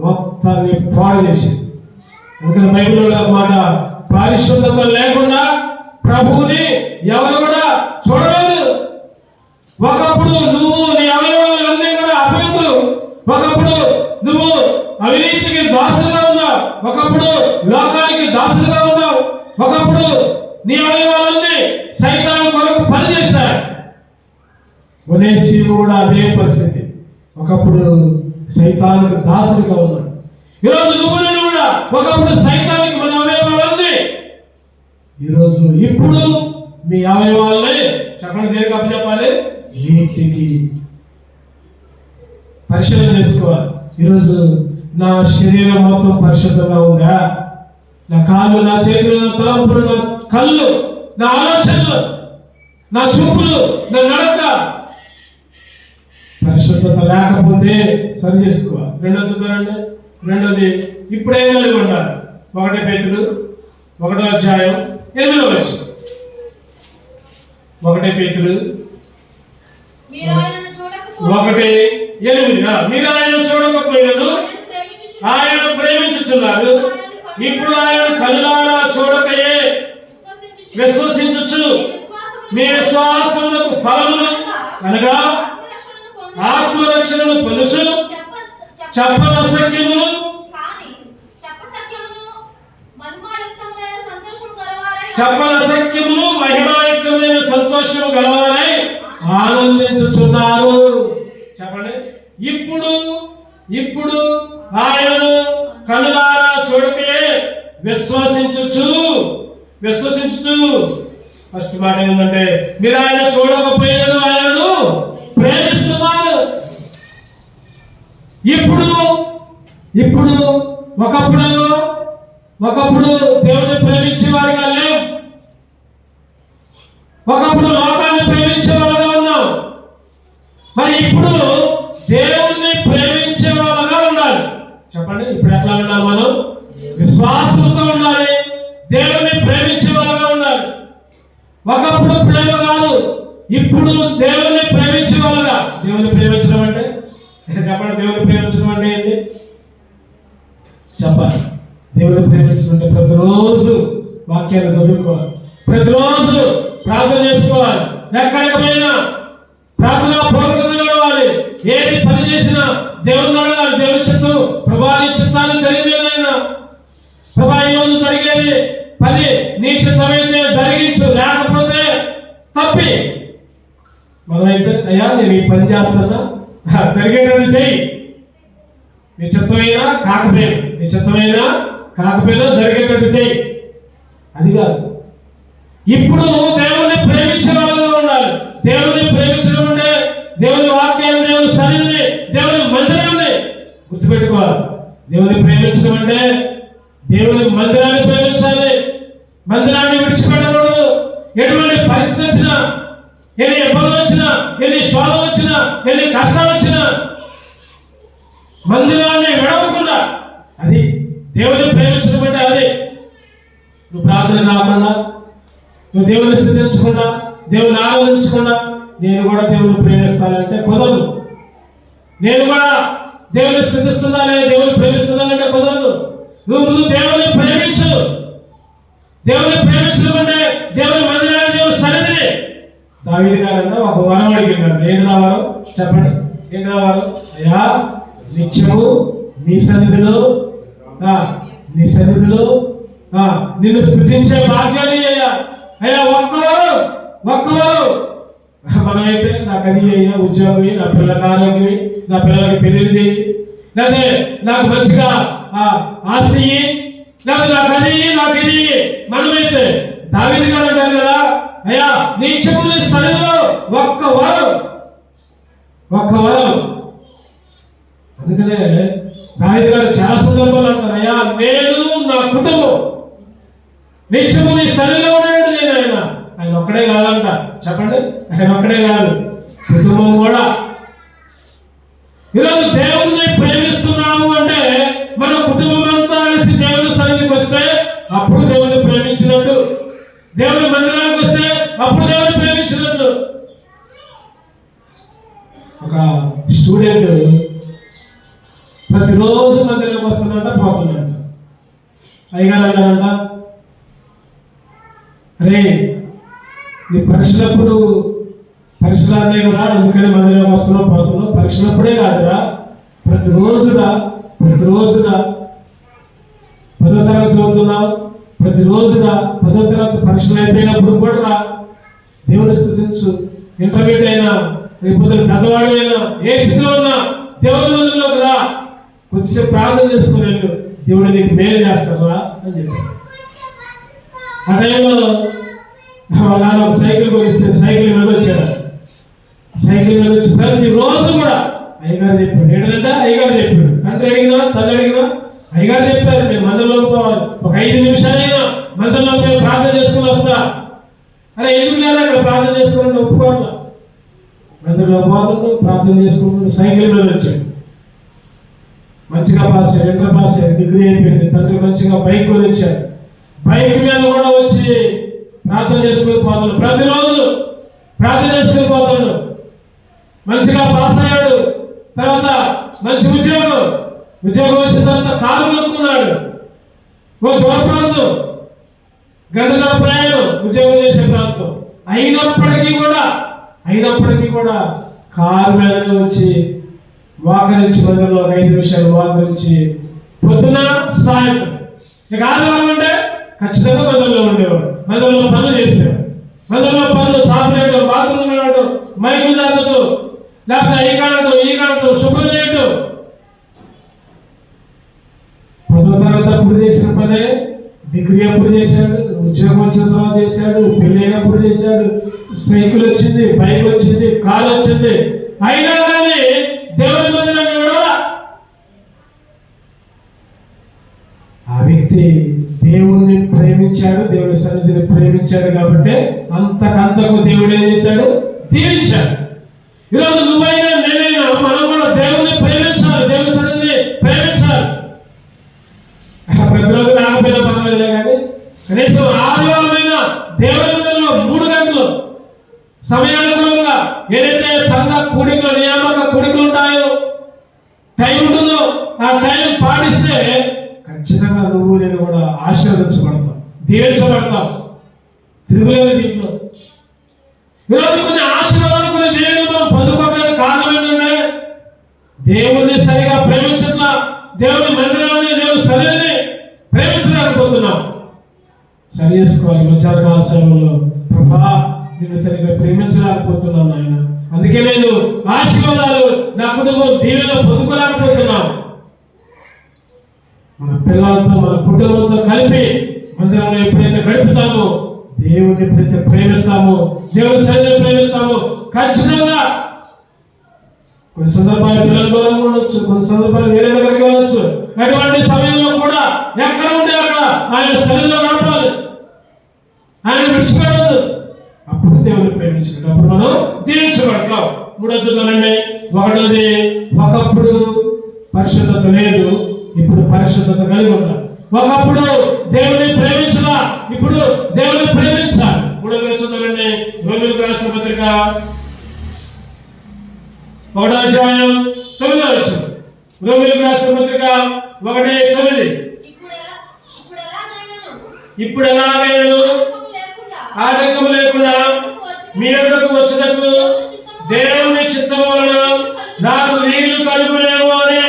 మొత్తాన్ని పాడు చేసింది. అందుకని బైబిల్లో ఒక మాట, పరిశుద్ధత లేకుండా ప్రభువుని ఎవరు కూడా చూడలేదు. ఒకప్పుడు నువ్వు నీ అవయవాలన్నీ కూడా అపవిత్రులు, ఒకప్పుడు నువ్వు అవినీతికి దాసులుగా ఉన్నావు, ఒకప్పుడు లోకానికి దాసులుగా ఉన్నావు, ఒకప్పుడు నీ అవయవాలన్నీ సైతాను కొరకు పనిచేశాయి. ఒనేసిము కూడా అదే పరిస్థితి, ఒకప్పుడు సైతానికి దాసులుగా ఉన్నాడు. ఈరోజు నువ్వు నేను కూడా ఒకప్పుడు సైతానికి మన అవయవాలన్నీ, ఈరోజు ఇప్పుడు మీ అవయవాలని చెప్పండి, దేనికి అప్పచెప్పాలి? నీతికి పరిశీలన చేసుకోవాలి. ఈరోజు నా శరీరం మొత్తం పరిశుద్ధంగా ఉందా? నా కాళ్ళు, నా చేతులు, నా తలంపులు, నా కళ్ళు, నా ఆలోచనలు, నా చూపులు, నా నడక పరిశుద్ధత లేకపోతే సరి చేసుకోవాలి. రెండోది చూద్దారండి. రెండోది ఇప్పుడేం కలిగి ఉండాలి? 1 పేతురు 1వ అధ్యాయం 8వ వచనం. 1 పేతురు 1:8. మీరు ఆయనను చూడకపోయినను ఆయనను ప్రేమించుచున్నారు. ఇప్పుడు ఆయన కనులారా చూడకయే విశ్వసించుచు మీ విశ్వాసమునకు ఫలములు అనగా ఆత్మరక్షణను పొందుచు చెప్పనసఖ్యములు మహిమాయుక్తమైన సంతోషము గలవారై ఆనందించుచున్నారు. చెప్పండి. ఇప్పుడు ఆయనను కనులారా చూడకే విశ్వసించుచు. ఫస్ట్ మాట ఏంటంటే, మీరు ఆయన చూడకపోయినను ఆయనను ప్రేమిస్తున్నారు. ఇప్పుడు ఒకప్పుడు దేవుని ప్రేమించే వారిగా లేవు, ఒకప్పుడు లోకాన్ని ప్రేమించే వాళ్ళగా ఉన్నాం. మరి ఇప్పుడు దేవుణ్ణి ప్రేమించే వాళ్ళగా ఉండాలి. చెప్పండి, ఇప్పుడు ఎట్లా ఉండాలి? మనం విశ్వాసంతో ఉండాలి, దేవుణ్ణి ప్రేమించే వాళ్ళగా ఉండాలి. ఒకప్పుడు ప్రేమ కాదు, ఇప్పుడు దేవుణ్ణి ప్రేమించే వాళ్ళగా. దేవుని ప్రేమించడం అంటే చెప్పండి, దేవుని ప్రేమించడం అంటే ఏంటి చెప్పాలి? దేవుని ప్రేమించడం అంటే ప్రతిరోజు వాక్యాన్ని చదువుకోవాలి, ప్రతిరోజు ప్రార్థన చేసుకోవాలి, ఎక్కడికి పోయినా ప్రార్థన పూర్వకంగా నడవాలి. ఏది పని చేసినా దేవుని అడగాలి. దేవుని చిత్తం, ప్రభా నీ చిత్తాన్ని తెలియజేయనైనా, ప్రభా ఈరోజు జరిగేది పని నీ చిత్తమైతే జరిగించు, లేకపోతే తప్పి. మనమైతే అయ్యా నేను ఈ పని చేస్తున్నా, జరిగేటట్టు చెయ్యి. నీ చిత్తమైనా కాకపోయినా జరిగేటట్టు చెయ్యి. అది కాదు. ఇప్పుడు దేవుణ్ణి ప్రేమించే వాళ్ళగా ఉండాలి. దేవుణ్ణి ప్రేమించడం అంటే దేవుని వాక్యాన్ని, దేవుని సన్నిధిని, దేవుని మందిరాన్ని గుర్తుపెట్టుకోవాలి. దేవుని ప్రేమించడం అంటే దేవుని మందిరాన్ని ప్రేమించాలి, మందిరాన్ని విడిచిపెట్టకూడదు. ఎటువంటి పరిస్థితి వచ్చినా, ఎన్ని ఇబ్బందులు వచ్చినా, ఎన్ని శోధనలు వచ్చినా, ఎన్ని కష్టాలు వచ్చినా మందిరాన్ని విడవకుండా, అది దేవుని ప్రేమించడం అంటే. అది నువ్వు ప్రార్థన కాకుండా, నువ్వు దేవుని స్థుతించకుండా, దేవుని ఆరాధించకుండా నేను కూడా దేవుని ప్రేమిస్తానంటే కుదరదు. నేను కూడా దేవుని స్థుతిస్తున్నానే, దేవుని ప్రేమిస్తున్నానంటే కుదరదు. నువ్వు దేవుని ప్రేమించు. దేవుని ప్రేమించడం అంటే దేవుని మందిరాన్ని, దేవుని సన్నిధిని. దావీదు గారన్నా ఒక వరం అడిగినాడు. ఏం కావాలో చెప్పండి, ఏం కావాలో? అయ్యా నిత్యము నీ సన్నిధిలో నిన్ను స్థుతించే భాగ్యాన్ని అయ్యా ఒక్కవారు. మనమైతే నాకు అది అయ్యా ఉద్యోగం, నా పిల్లలకు ఆరోగ్యమి, నా పిల్లలకి పెళ్లి చేయి, లేకపోతే నాకు మంచిగా ఆస్తి, లేకపోతే నాకు అది నాకు ఇది. మనమైతే దావీదు గారు అంటారు కదా, అయ్యా నీ చెప్పుల సన్నిధిలో ఒక్క వరం. అందుకనే దావీదు గారు చాలా సందర్భాలు అంటారు, అయ్యా నేను నా కుటుంబం నిత్యము నీ సన్నిధిలో ఉన్నాడు. నేను ఆయన ఒక్కడే కాదంట, చెప్పండి, ఆయన ఒక్కడే కాదు, కుటుంబం కూడా. ఈరోజు దేవుణ్ణి ప్రేమిస్తున్నాము అంటే మన కుటుంబం అంతా కలిసి దేవుని సన్నిధికి వస్తే అప్పుడు దేవుని ప్రేమించినట్టు, దేవుని మందిరానికి వస్తే అప్పుడు దేవుని ప్రేమించినట్టు. ఒక స్టూడెంట్ ప్రతిరోజు మందిరానికి వస్తున్నట్ట, పోతున్నట్ట. అయ్యగారు అన్నారంట, రే నీ పరీక్షలప్పుడు పరీక్షలు అన్నీ కదా, ఎందుకని మందిరానికి వస్తున్నావు పోతున్నావు, పరీక్షలప్పుడే కాదురా, ప్రతిరోజుగా 10వ తరగతి చదువుతున్నావు, ప్రతిరోజుగా 10వ తరగతి పరీక్షలు అయిపోయినప్పుడు కూడా దేవుని స్తుతించు. ఇంటర్మీడియట్ అయినా, రేపు పెద్దవాడు అయినా, ఏ స్థితిలో ఉన్నా దేవుని మందిరంలోకి రా, కొద్దిసేపు ప్రార్థన చేసుకుని వెళ్ళు, దేవుడు నీకు మేలు చేస్తారా అని చెప్పారు. ఆ టైంలో వాళ్ళ ఒక సైకిల్ కొనిస్తే సైకిల్ మీద వచ్చాడు. సైకిల్ మీద వచ్చి ప్రతిరోజు కూడా అయ్యగారు చెప్పాడు. ఏంటంటే అయ్యగారు చెప్పాడు, తండ్రి అడిగినా తల్లి అడిగినా అయ్యగారు చెప్పారు, నేను మందిరంలోకి పోవాలి, ఒక 5 నిమిషాలైనా మందిరంలోకి నేను ప్రార్థన చేసుకుని వస్తా. అరే ఎందుకు లేదా అక్కడ ప్రార్థన చేసుకోవాలని ఒప్పుకోవాల. మందిరంలో పోతుంది, ప్రార్థన చేసుకుంటుంది, సైకిల్ మీద వచ్చాడు. మంచిగా పాస్ అయ్యాడు, ఇంటర్ పాస్ అయ్యాడు, డిగ్రీ అయిపోయింది. తండ్రి మంచిగా బైక్ కొని వచ్చాడు. బైక్ మీద కూడా వచ్చి ప్రార్థన చేసుకుని పోతాడు, ప్రతిరోజు ప్రార్థన చేసుకుని పోతాడు. మంచిగా పాస్ అయ్యాడు. తర్వాత మంచి ఉద్యోగం వచ్చిన తర్వాత కారు కొనుక్కున్నాడు. ఓ దూర ప్రాంతం, గంటల ప్రయాణం ఉద్యోగం చేసే ప్రాంతం. అయినప్పటికీ కూడా కారు మీద వచ్చి వాకరించి మందిరంలో 5 నిమిషాలు వాకరించి పొద్దున సాయంత్రం. ఇక ఆదివారం అంటే ఖచ్చితంగా మందిరంలో ఉండేవాడు, మందిరంలో పనులు చేసేవాడు. మందిరంలో పనులు చాపలేయడం, బాత్రూమ్ వెళ్ళడం, మైకులు దాటడం, లేకపోతే ఈ కాడటం, శుభ్రం చేయటం. 10వ తరగతి అప్పుడు చేసిన పనే డిగ్రీ అప్పుడు చేశాడు, ఉద్యోగం వచ్చిన తర్వాత చేశాడు, పెళ్ళి అయినప్పుడు చేశాడు, సైకిల్ వచ్చింది, బైక్ వచ్చింది, కారు వచ్చింది. అయినా కానీ దేవుని మందిరాన్ని విడవలా. ఆ వ్యక్తి దేవుణ్ణి ప్రేమించాడు, దేవుని సన్నిధిని ప్రేమించాడు కాబట్టి అంతకంతకు దేవుడు ఏం చేశాడు, దీవించాడు. ఈరోజు నువ్వైనా నేనైనా మనం కూడా దేవుణ్ణి ప్రేమించాలి, దేవుని సన్నిధిని ప్రేమించాలి. ప్రతిరోజు రాకపోయినా పర్వాలేదులే కానీ కనీసం ఆదివారమైన దేవుని మందిరంలో 3 గంటలు సమయానుకూలంగా ఏదైతే సంఘ కూడికలు, నియామక కూడికలు ఉంటాయో, టైం ఉంటుందో ఆ టైం పాటిస్తే ఖచ్చితంగా నువ్వు నేను కూడా ఆశీర్వదించబడతాం, దీవించబడతాం. తిరుగులేదు దీంట్లో. ఈరోజు కొన్ని ఆశీర్వాదాలు, కొన్ని దేవుని మనం పొందుకోవడానికి కారణం ఏంటంటే దేవుణ్ణి సరిగా ప్రేమించట్లా, దేవుని మందిరాన్ని, దేవుని సన్నిధిని ప్రేమించలేకపోతున్నాం. సరి చేసుకోవాలి. మధ్యాహ్నకాల సమయంలో ప్రభా నేను సరిగా ప్రేమించలేకపోతున్నాను ఆయన, అందుకే నేను ఆశీర్వాదాలు నా కుటుంబం దీవెనలో పొందుకోలేకపోతున్నాం. మన పిల్లలతో, మన కుటుంబంతో కలిపి మందిరంలో ఎప్పుడైతే గడుపుతామో, దేవుడిని ఎప్పుడైతే ప్రేమిస్తామో, దేవుని సన్నిధిని ప్రేమిస్తామో, ఖచ్చితంగా కొన్ని సందర్భాలు పిల్లల దూరంగా ఉండొచ్చు, కొన్ని సందర్భాలు వేరే దగ్గరికి వెళ్ళొచ్చు. అటువంటి సమయంలో కూడా ఎక్కడ ఉంటే అక్కడ ఆయన సన్నిధిలో గడపాలి, ఆయన విడిచిపెట్టదు. అప్పుడు దేవుని ప్రేమించాడు, అప్పుడు మనం దీవించబడతాం. 3వ చూద్దామండి. 1వది, ఒకప్పుడు పరిశుద్ధత లేదు, ఇప్పుడు పరిశుద్ధత కలిగి ఉన్నాం. ఒకప్పుడు దేవుని ప్రేమించలా, ఇప్పుడు దేవుని ప్రేమించాలి. 3వ చూద్దామండి. రోమీయులకు రాసిన పత్రిక 1వ అధ్యాయం 9వ వచనం. రోమీయులకు రాసిన పత్రిక 1:9. ఇప్పుడు ఎలాగైనా ఆటంకం లేకుండా మీ యొద్దకు వచ్చుటకు దేవుని చిత్తము వలన నాకు వీలు కలుగునేమో అని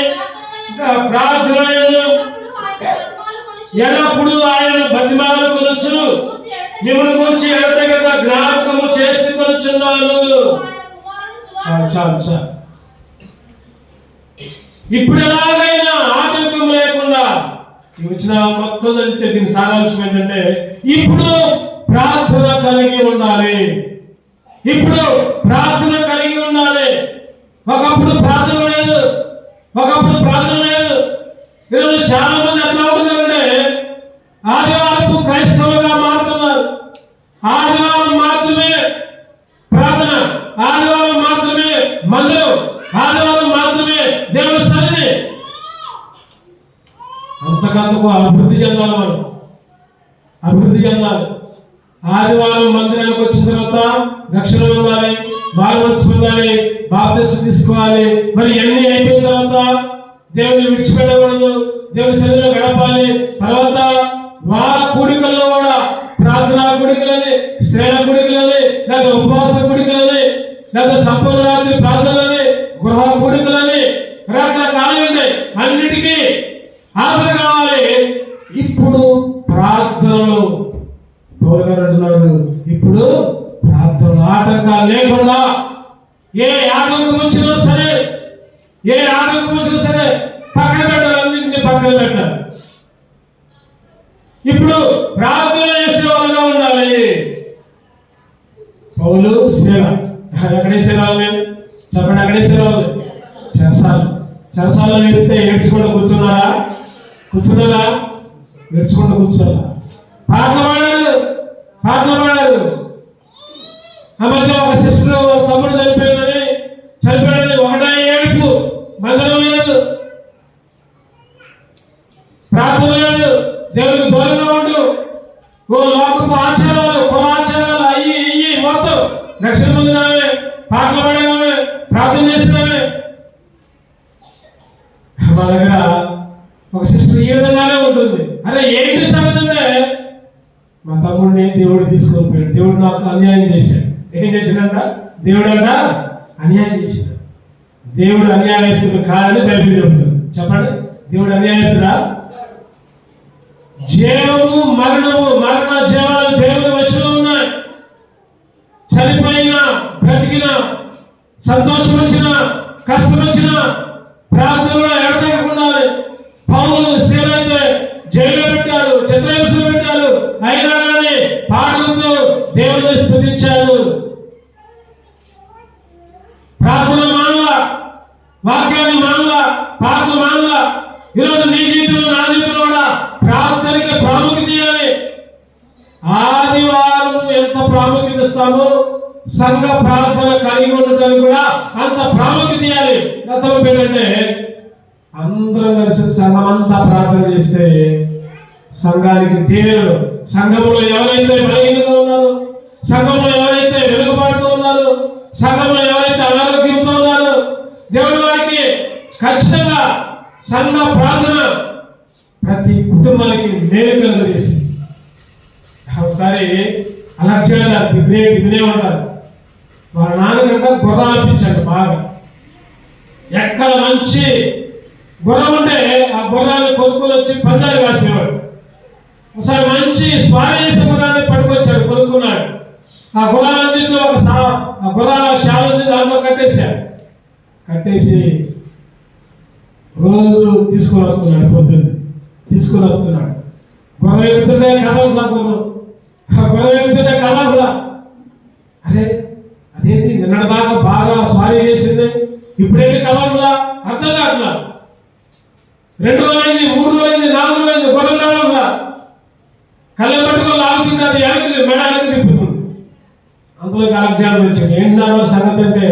ప్రార్థనలు ఎల్లప్పుడు ఆయన బతిమాలు కొనుచును, మిమ్మల్ని గురించి ఎడతెగక జ్ఞాపకము చేసుకొనుచున్నాను. ఇప్పుడు ఎలాగైనా ఆటంకం లేకుండా వచ్చిన మొత్తం జరిగితే దీని సారాంశం ఏంటంటే ఇప్పుడు ప్రార్థన కలిగి ఉండాలి. ఇప్పుడు ప్రార్థన కలిగి ఉండాలి. ఒకప్పుడు ప్రార్థన లేదు, ఈరోజు చాలా మంది ఎట్లా ఉంటున్నారంటే ఆదివారపు క్రైస్తవులుగా మారుతున్నారు. ఆదివారం మాత్రమే ప్రార్థన, ఆదివారం మాత్రమే మందిరం, ఆదివారం మాత్రమే దేవుని సన్నిధి. అంతకంతకు అభివృద్ధి చెందాలి, మనం అభివృద్ధి చెందాలి. ఆదివారం మందిరానికి వచ్చిన తర్వాత రక్షణ పొందాలి, బాప్తిస్మం పొందాలి, బాప్తిస్మం తీసుకోవాలి. మరి ఇవన్నీ అయిపోయిన తర్వాత దేవుని విడిచిపెట్టకూడదు, దేవుని సన్నిధిలో గడపాలి. తర్వాత వార కూడికల్లో కూడా ప్రార్థనా కూడికలని, స్త్రీల కూడికలని, లేదా ఉపవాస కూడికలని, లేదా సంపూర్ణ రాత్రి ప్రార్థనలని, గృహ కూడికలని రకరకాలు ఉన్నాయి. అన్నిటికీ హాజరు కావాలి. ఇప్పుడు ప్రార్థనలు పౌలు గారు అంటున్నాడు, ఇప్పుడు ప్రార్థనలు ఆటంకాలు లేకుండా ఏ ఆటంకం వచ్చినా సరే, ఏ ఆటంకం వచ్చినా సరే పక్కన పెట్టాలి, అన్నింటినీ పక్కన పెట్టాలి. ఇప్పుడు ప్రార్థన చేసే వాళ్ళగా ఉండాలి. పౌలు సేవ ఎక్కడేసే వాళ్ళు చెప్పండి, ఎక్కడేసే వాళ్ళు చెరసాలలో వేస్తే ఏడ్చుకుంటూ కూర్చున్నారా? కూర్చున్నారా? ఏడ్చుకుంటూ కూర్చోాలా? పాటలు పాడారు. ఆ మధ్య ఒక సిస్టర్ తమ్ముడు చనిపోయాడని ఒకటే ఏడుపు, మందిరం లేదు, ప్రార్థన లేదు, దేవుడికి దూరంగా ఉండు, ఓ లోకపు ఆచారాలు, కులాచారాలు అయ్యి మొత్తం రక్షణ పొందినామే, పాటలు పాడినామే, ప్రార్థన చేసినామే. మా దగ్గర ఒక సిస్టర్ ఈ విధంగానే ఉంటుంది. అరే ఏంటి సంగతి అంటే, మా తమ్ముడిని దేవుడు తీసుకొని పోయాడు, దేవుడు నాకు అన్యాయం చేశాడు. ఏం చేశాడంట? దేవుడు అంట అన్యాయం చేశాడు. దేవుడు అన్యాయస్తుడు కాదని బైబిల్ చెబుతుంది. చెప్పండి, దేవుడు అన్యాయస్తుడా? జీవము మరణము, మరణ జీవాలు దేవుని వశంలో ఉన్నాయి. చనిపోయినా బ్రతికినా, సంతోషం వచ్చినా కష్టం వచ్చినా ప్రార్థనలో ఎడతెగకుండా పౌలు శీలైతే జైల్లో పెట్టారు, చిత్రహింసలు పెట్టారు, అయినా కానీ పాటలతో దేవుని స్తుతించారు. ప్రార్థన మానల, వాక్యాన్ని మానల, పాటలు మానల. ఈరోజు నీ జీవితంలో, నా జీవితంలో కూడా ప్రార్థనకి ప్రాముఖ్యత ఇవ్వాలి. ఆదివారం ఎంత ప్రాముఖ్యత ఇస్తామో సంఘ ప్రార్థన కలిగి ఉండటానికి కూడా అంత ప్రాముఖ్యత ఇవ్వాలి. గతంలో ఏంటంటే అందరం కలిసి సంఘం అంతా ప్రార్థన చేస్తే సంఘానికి దీవెనలు, సంఘంలో ఎవరైతే బలహీనంగా ఉన్నారు, సంఘంలో ఎవరైతే వెనుకబాటుతూ ఉన్నారు, సంఘంలో ఎవరైతే అనారోగ్యంతో ఉన్నారు, దేవుడి వారికి ఖచ్చితంగా సంఘ ప్రార్థన ప్రతి కుటుంబానికి మేలు కలుగజేసింది. ఒకసారి అలెగ్జాండర్ ది గ్రేట్ వినే ఉంటారు. వాళ్ళ నాన్నకంటే గుర్రాలు అనిపించాడు బాగా. ఎక్కడ మంచి గుర్రం ఉంటే ఆ గుర్రాన్ని కొనుక్కొని వచ్చి పందాలు కాసేవాడు. ఒకసారి మంచి స్వారీ చేసే గుర్రాన్ని పట్టుకొచ్చాడు, కొనుక్కున్నాడు. ఆ గుర్రాలన్నింటిలో ఆ గుర్రాల శాల దాంట్లో కట్టేసి రోజు తీసుకొని వస్తున్నాడు. పొద్దున్న తీసుకొని వస్తున్నాడు. గుర్రం ఎగుతుంటే కదలలా, గుర్రం ఎగుతుంటే కదలలా. అరే అదేంటి, నిన్నటి దాకా బాగా స్వారీ చేసింది, ఇప్పుడేంటి కదలలా? అర్థం కావట్లా. 2 రోజులైంది, 3 రోజులైంది, 4 రోజులైంది, గుర్రం కదలలా. కళ్ళ పట్టుకొని లాగుతుంటే అది మెడ వెనక్కి తిప్పుతుంది. అందులోకి అలెగ్జాండర్ వచ్చాడు. ఏంటన్నా సంగతి అంటే,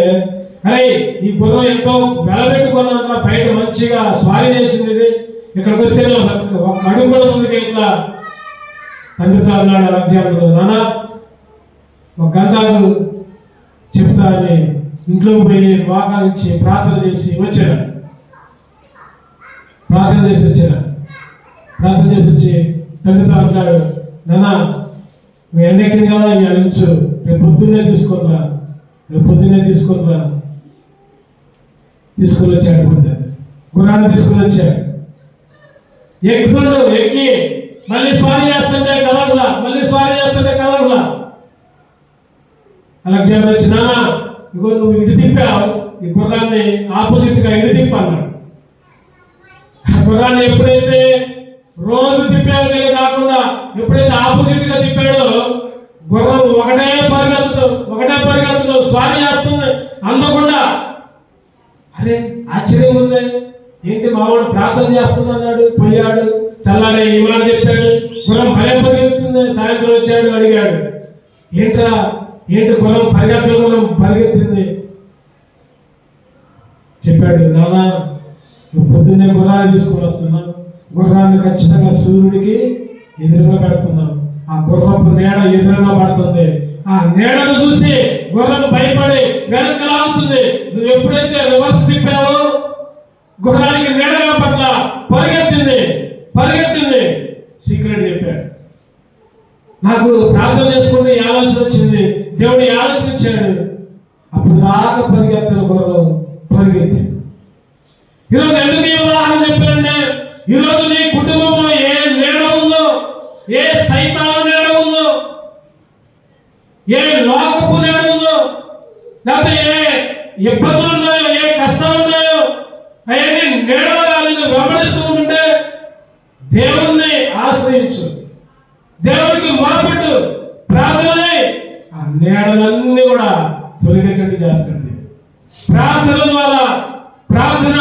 అరే ఈ గుర్రం ఎంతో వెలబెట్టుకున్నా, బయట మంచిగా స్వారీ చేసింది, ఇది ఇక్కడికి వస్తే ఒక అడుగు కూడా ముందుకు ఇట్లా. తండ్రితో అన్నాడు అలెగ్జాండర్, నాన్న ఒక గంటకు చెప్తా అని ఇంట్లోకి పోయి మోకాలించి ప్రార్థన చేసి వచ్చాడు. ప్రార్థన చేసి వచ్చి తండ్రితో అంటాడు, నాన్న నువ్వు ఎండెక్కింది కదా, ఇక నుంచి రేపు పొద్దున్నే తీసుకొని వచ్చాడు. పొద్దున్న గుర్రాన్ని తీసుకొని వచ్చాడు. ఎక్కి మళ్ళీ స్వారీ చేస్తుంటే కదలలా. అలెగ్జాండర్ వచ్చి, నాన్న ఇగో నువ్వు ఇటు తిప్పావు, ఈ గుర్రాన్ని ఆపోజిట్ గా ఇటు తిప్పన్నాడు. గుర్రాన్ని ఎప్పుడైతే రోజు తిప్పాడో కాకుండా ఎప్పుడైతే ఆపోజిట్ గా తిప్పాడో గుర్రం ఒకటే పరిగెత్తుతూ స్వారీ చేస్తుంది అందకుండా. అరే ఆశ్చర్యం ఉంది, ఏంటి మావాడు ప్రార్థన చేస్తున్నాడు, పోయాడు, తెల్లారే ఈ మాట చెప్పాడు, గుర్రం భలే పరిగెత్తుంది, సాయంత్రం వచ్చాడు అడిగాడు, ఏంటి గుర్రం పరిగెత్తింది. చెప్పాడు, నాన్న నువ్వు పొద్దున్నే గుర్రాన్ని తీసుకొని వస్తున్నావు, గుర్రాన్ని ఖచ్చితంగా సూర్యుడికి ఎదురుగా పెడుతున్నావు, ఆ గుర్రపు నీడ ఎదురుగా పడుతుంది, ఆ నీడను చూసి గుర్రం భయపడి వెనక్కి లాగుతుంది. నువ్వు ఎప్పుడైతే రివర్స్ తిప్పావో గుర్రానికి నీడగా పట్ల పరిగెత్తింది. సీక్రెట్ చెప్పాడు. నాకు ప్రార్థన చేసుకుని ఆలోచన వచ్చింది, దేవుడు ఆలోచన ఇచ్చాడు. అప్పుడు దాకా పరిగెత్తిన గుర్రం పరిగెత్తి. ఈరోజు ఎందుకు ఈ ఉదాహరణ చెప్పానంటే, ఈరోజు నీ కుటుంబంలో ఏ నీడ ఉందో, ఏ సైతాను నీడ ఉందో, ఏ లోకపు నీడ ఉందో, లేకపోతే ఏ ఇబ్బందులు ఉన్నాయో, ఏ కష్టాలు ఉన్నాయో, అవన్నీ నీడలుగా నిన్ను వెంబడిస్తూ ఉంటే దేవుణ్ణి ఆశ్రయించు, దేవుడికి మొరపెట్టు, ప్రార్థనలే ఆ నీడలన్నీ కూడా తొలగేటట్టు చేస్తుంది. ప్రార్థన ద్వారా ప్రార్థన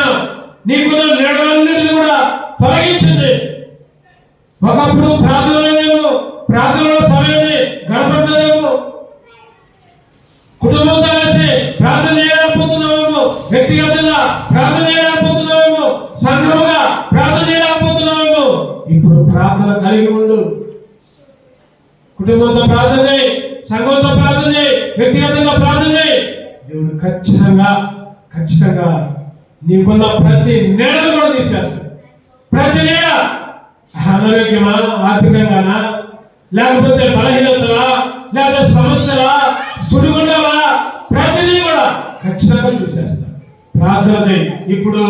నీకున్న నీడలన్నింటినీ కూడా తొలగించింది. ఒకప్పుడు ప్రార్థన లేదేమో, ప్రార్థనలో సమయాన్ని గడపట్లేదేమో, కుటుంబంతో కలిసి ప్రార్థన చేయలేకపోతున్నామేమో, వ్యక్తిగతంగా ప్రార్థన చేయలేకపోతున్నామేమో, సంఘముగా ప్రార్థన చేయలేకపోతున్నామేమో. ఇప్పుడు ప్రార్థన కలిగి ఉండు. కుటుంబంతో ప్రార్థన చేయి, సంఘంతో ప్రార్థన చేయి, వ్యక్తిగతంగా ప్రార్థన చేయి. దేవుడు ఖచ్చితంగా నీకున్న ప్రతి నీడను కూడా తీసేస్తాడు. ప్రతి నీడ అనారోగ్యమా, ఆర్థికంగానా, లేకపోతే బలహీనతలా, లేకపోతే సమస్యలా, సుడిగుండాలా, ప్రతిదీ కూడా ఖచ్చితంగా తీసేస్తాడు. ప్రార్థన చేయి. ఇప్పుడు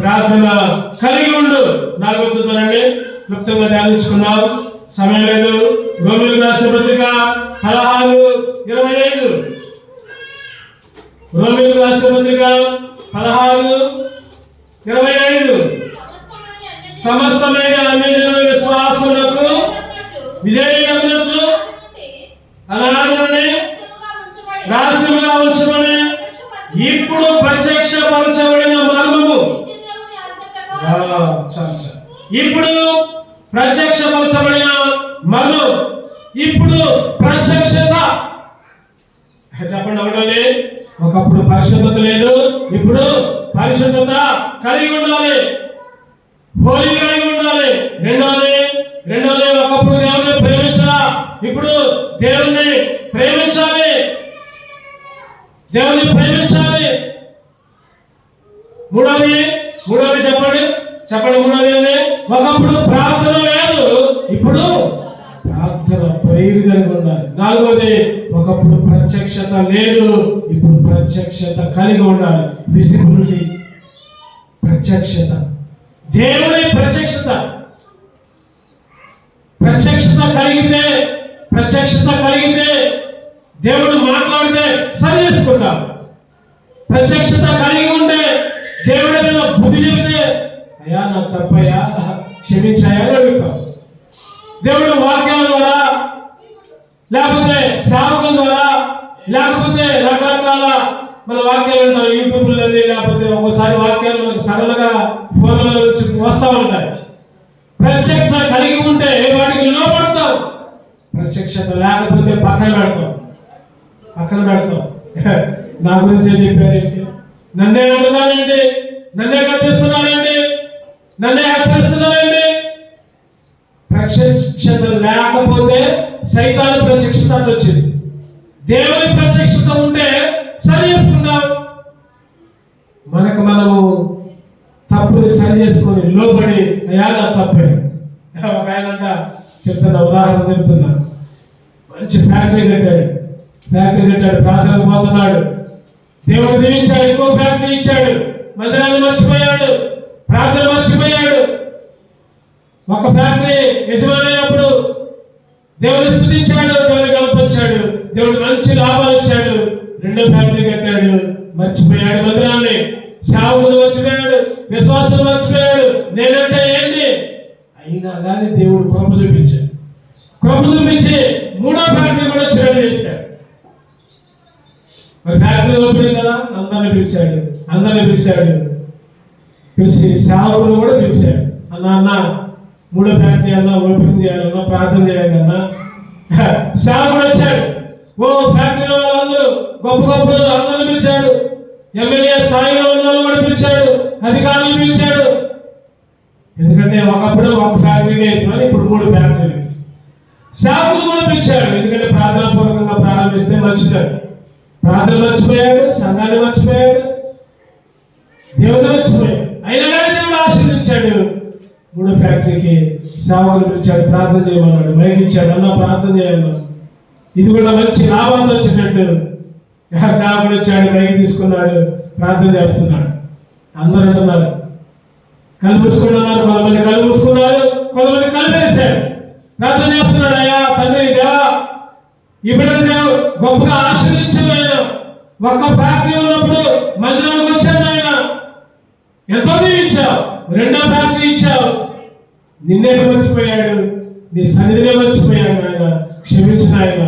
ప్రార్థన కలిగి ఉండు. 4వ చూద్దానండి, క్లుప్తంగా ధ్యానించుకున్నావు, సమయం లేదు. రోమీయులకు రాసిన పత్రిక 16:25. రోమీయులకు రాసిన పత్రిక 16:25. సమస్తమైన అన్యజనుల విశ్వాసములకు విధేయులగునట్లు అనాది నుండి రహస్యముగా ఉంచమని ఇప్పుడు ప్రత్యక్షపరచబడిన మర్మము, ఇప్పుడు ప్రత్యక్షపరచబడిన మర్మం, ఇప్పుడు ప్రత్యక్షత. చెప్పండి ఒకటోది, ఒకప్పుడు పరిశుద్ధత లేదు, ఇప్పుడు పరిశుద్ధత కలిగి ఉండాలి, హోలీ కలిగి ఉండాలి. రెండోది ఒకప్పుడు దేవుని ప్రేమించాలా, ఇప్పుడు దేవుని ప్రేమించాలి. మూడోది చెప్పండి మూడోది, ఒకప్పుడు ప్రార్థన లేదు, ఇప్పుడు ప్రార్థన ప్రేరు కలిగి ఉండాలి. 4వది, ఒకప్పుడు ప్రత్యక్షత లేదు, ఇప్పుడు ప్రత్యక్షత కలిగి ఉండాలి. విజిబిలిటీ, ప్రత్యక్షత, దేవుని ప్రత్యక్షత కలిగితే దేవుడు మాట్లాడితే సరి చేసుకుంటాం. ప్రత్యక్షత కలిగి ఉంటే దేవుడు ఏదైనా బుద్ధి చెబితే అయ్యా నాకు తప్పయ్యా క్షమించాయా అని అడుగుతాం. దేవుడు వాక్యాల ద్వారా, లేకపోతే సేవకుల ద్వారా, లేకపోతే రకరకాల మన వాక్యాలు ఉంటాయి యూట్యూబ్లోని, లేకపోతే ఒకసారి వాక్యాలు మనకు సరళగా ఫోన్లలో నుంచి వస్తూ ఉంటాయి. ప్రత్యక్షత కలిగి ఉంటే వాటికి లోపడతాం, ప్రత్యక్షత లేకపోతే పక్కన పెడతాం. నా గురించే చెప్పారేంటి, నన్నే అంటున్నానండి, నన్నే గర్తిస్తున్నానండి, నన్నే హెచ్చరిస్తున్నానండి. ప్రత్యక్షత లేకపోతే సైతాను ప్రత్యక్షత వచ్చింది. దేవుని ప్రత్యక్షత ఉంటే సరి చేసుకున్నాం. మనము తప్పుని సరి చేసుకొని లోబడి అయ్యా నా తప్పే. ఒక ఆయన ఉదాహరణ చెప్తున్నా, మంచి ఫ్యాక్టరీ కట్టాడు, ప్రార్థనకు పోతున్నాడు, దేవుడు దీవించాడు, ఎక్కువ ఫ్యాక్టరీ ఇచ్చాడు, మందిరాన్ని మర్చిపోయాడు, ప్రార్థన మర్చిపోయాడు. ఒక ఫ్యాక్టరీ యజమాని అయినప్పుడు దేవుని స్తుతించాడు, దేవుని కల్పించాడు, దేవుడు మంచి లాభాలు ఇచ్చాడు. 2వ ఫ్యాక్టరీ కట్టాడు, మర్చిపోయాడు మందిరాన్ని, సేవకుని మర్చిపోయాడు, విశ్వాసాన్ని మర్చిపోయాడు. నేనంటే ఏంటి అయినా కానీ దేవుడు కృప చూపించి 3వ ఫ్యాక్టరీ కూడా చిరడి చేశాడు. మరి ఫ్యాక్టరీ ఓపెనింగ్ కదా, అందరిని పిలిచాడు. పిలిచి సేవకులు కూడా పిలిచాడు. అన్న మూడో ఫ్యాక్టరీ అన్న ఓపెన్ చేయాలన్నా, ప్రార్థన చేయాలన్నా. సేవకుడు వచ్చాడు. ఓ ఫ్యాక్టరీలో వాళ్ళందరూ గొప్ప గొప్ప అందరిని పిలిచాడు. ఎమ్మెల్యే స్థాయిలో ఉన్న వాళ్ళు కూడా పిలిచాడు, అధికారులు పిలిచాడు. ఎందుకంటే ఒకప్పుడు ఒక ఫ్యాక్టరీగా వేసుకొని ఇప్పుడు 3 ఫ్యాక్టరీలు. సేవకులు కూడా పిలిచాడు, ఎందుకంటే ప్రార్థనాపూర్వకంగా ప్రారంభిస్తే మంచిది. ప్రార్థన మర్చిపోయాడు, సంఘాన్ని మర్చిపోయాడు, దేవుని మర్చిపోయాడు. అయినా కానీ దేవుడు ఆశీర్వదించాడు. 3 ఫ్యాక్టరీకి సేవకులు పిలిచాడు, ప్రార్థన చేయమన్నాడు, మైక్ ఇచ్చాడు. అన్న ప్రార్థన చేయాలన్నా. ఇది కూడా మంచి లాభాలు వచ్చినట్టు సేవకుడు వచ్చాడు, మైక్ తీసుకున్నాడు, ప్రార్థన చేస్తున్నాడు. అందరూ అంటున్నారు కళ్ళు మూసుకున్నారు, కొంతమంది కళ్ళు మూసుకున్నారు, కొంతమంది కళ్ళు తెరిశారు. ప్రార్థన చేస్తున్నాడు. అయ్యా తండ్రి, ఈ బిడ్డను గొప్పగా ఆశీర్వదించాను ఆయన. ఒక్క ఫ్యాక్టరీ ఉన్నప్పుడు మందిరానికి వచ్చాను ఆయన, ఎంతో దీవించావు. 2వ ఫ్యాక్టరీ ఇచ్చావు, నిన్నే మర్చిపోయాడు, నీ సన్నిధినే మర్చిపోయాడు ఆయన, క్షమించిన ఆయన.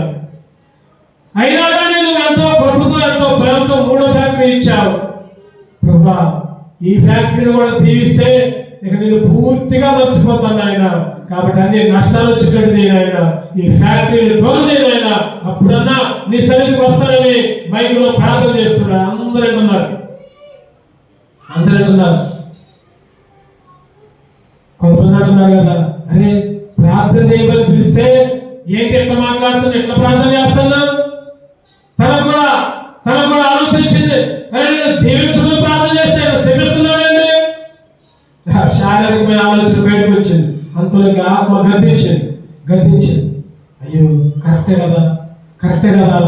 అయినా కానీ నువ్వు ఎంతో కృపతో ఎంతో ప్రేమతో 3వ ఫ్యాక్టరీ ఇచ్చావు ప్రభా. ఈ ఫ్యాక్టరీని కూడా దీవిస్తే ఇక నేను పూర్తిగా మర్చిపోతాను ఆయన. కాబట్టి అన్ని నష్టాలు వచ్చేటట్టు చేయను ఆయన, ఈ ఫ్యాక్టరీని దూరం చేయను ఆయన. అప్పుడన్నా నీ సన్నిధికి వస్తానని మైకులో ప్రార్థన చేస్తున్నాడు. అందరూ అంటున్నారు. కొంతమంది అంటున్నారు కదా, అరే ప్రార్థన చేయమని పిలిస్తే ఏంటి ఎట్లా మాట్లాడుతున్నా, ఎట్లా ప్రార్థన చేస్తున్నావు? తనకు కూడా ఆలోచించింది, అరే నేను దీవించమని ప్రార్థన చేస్తే శ్రమిస్తున్నాడండి. శారీరకమైన ఆలోచన బయటకు వచ్చింది. అంతలోకి ఆత్మ గద్దించింది. అయ్యో కరెక్టే కదా,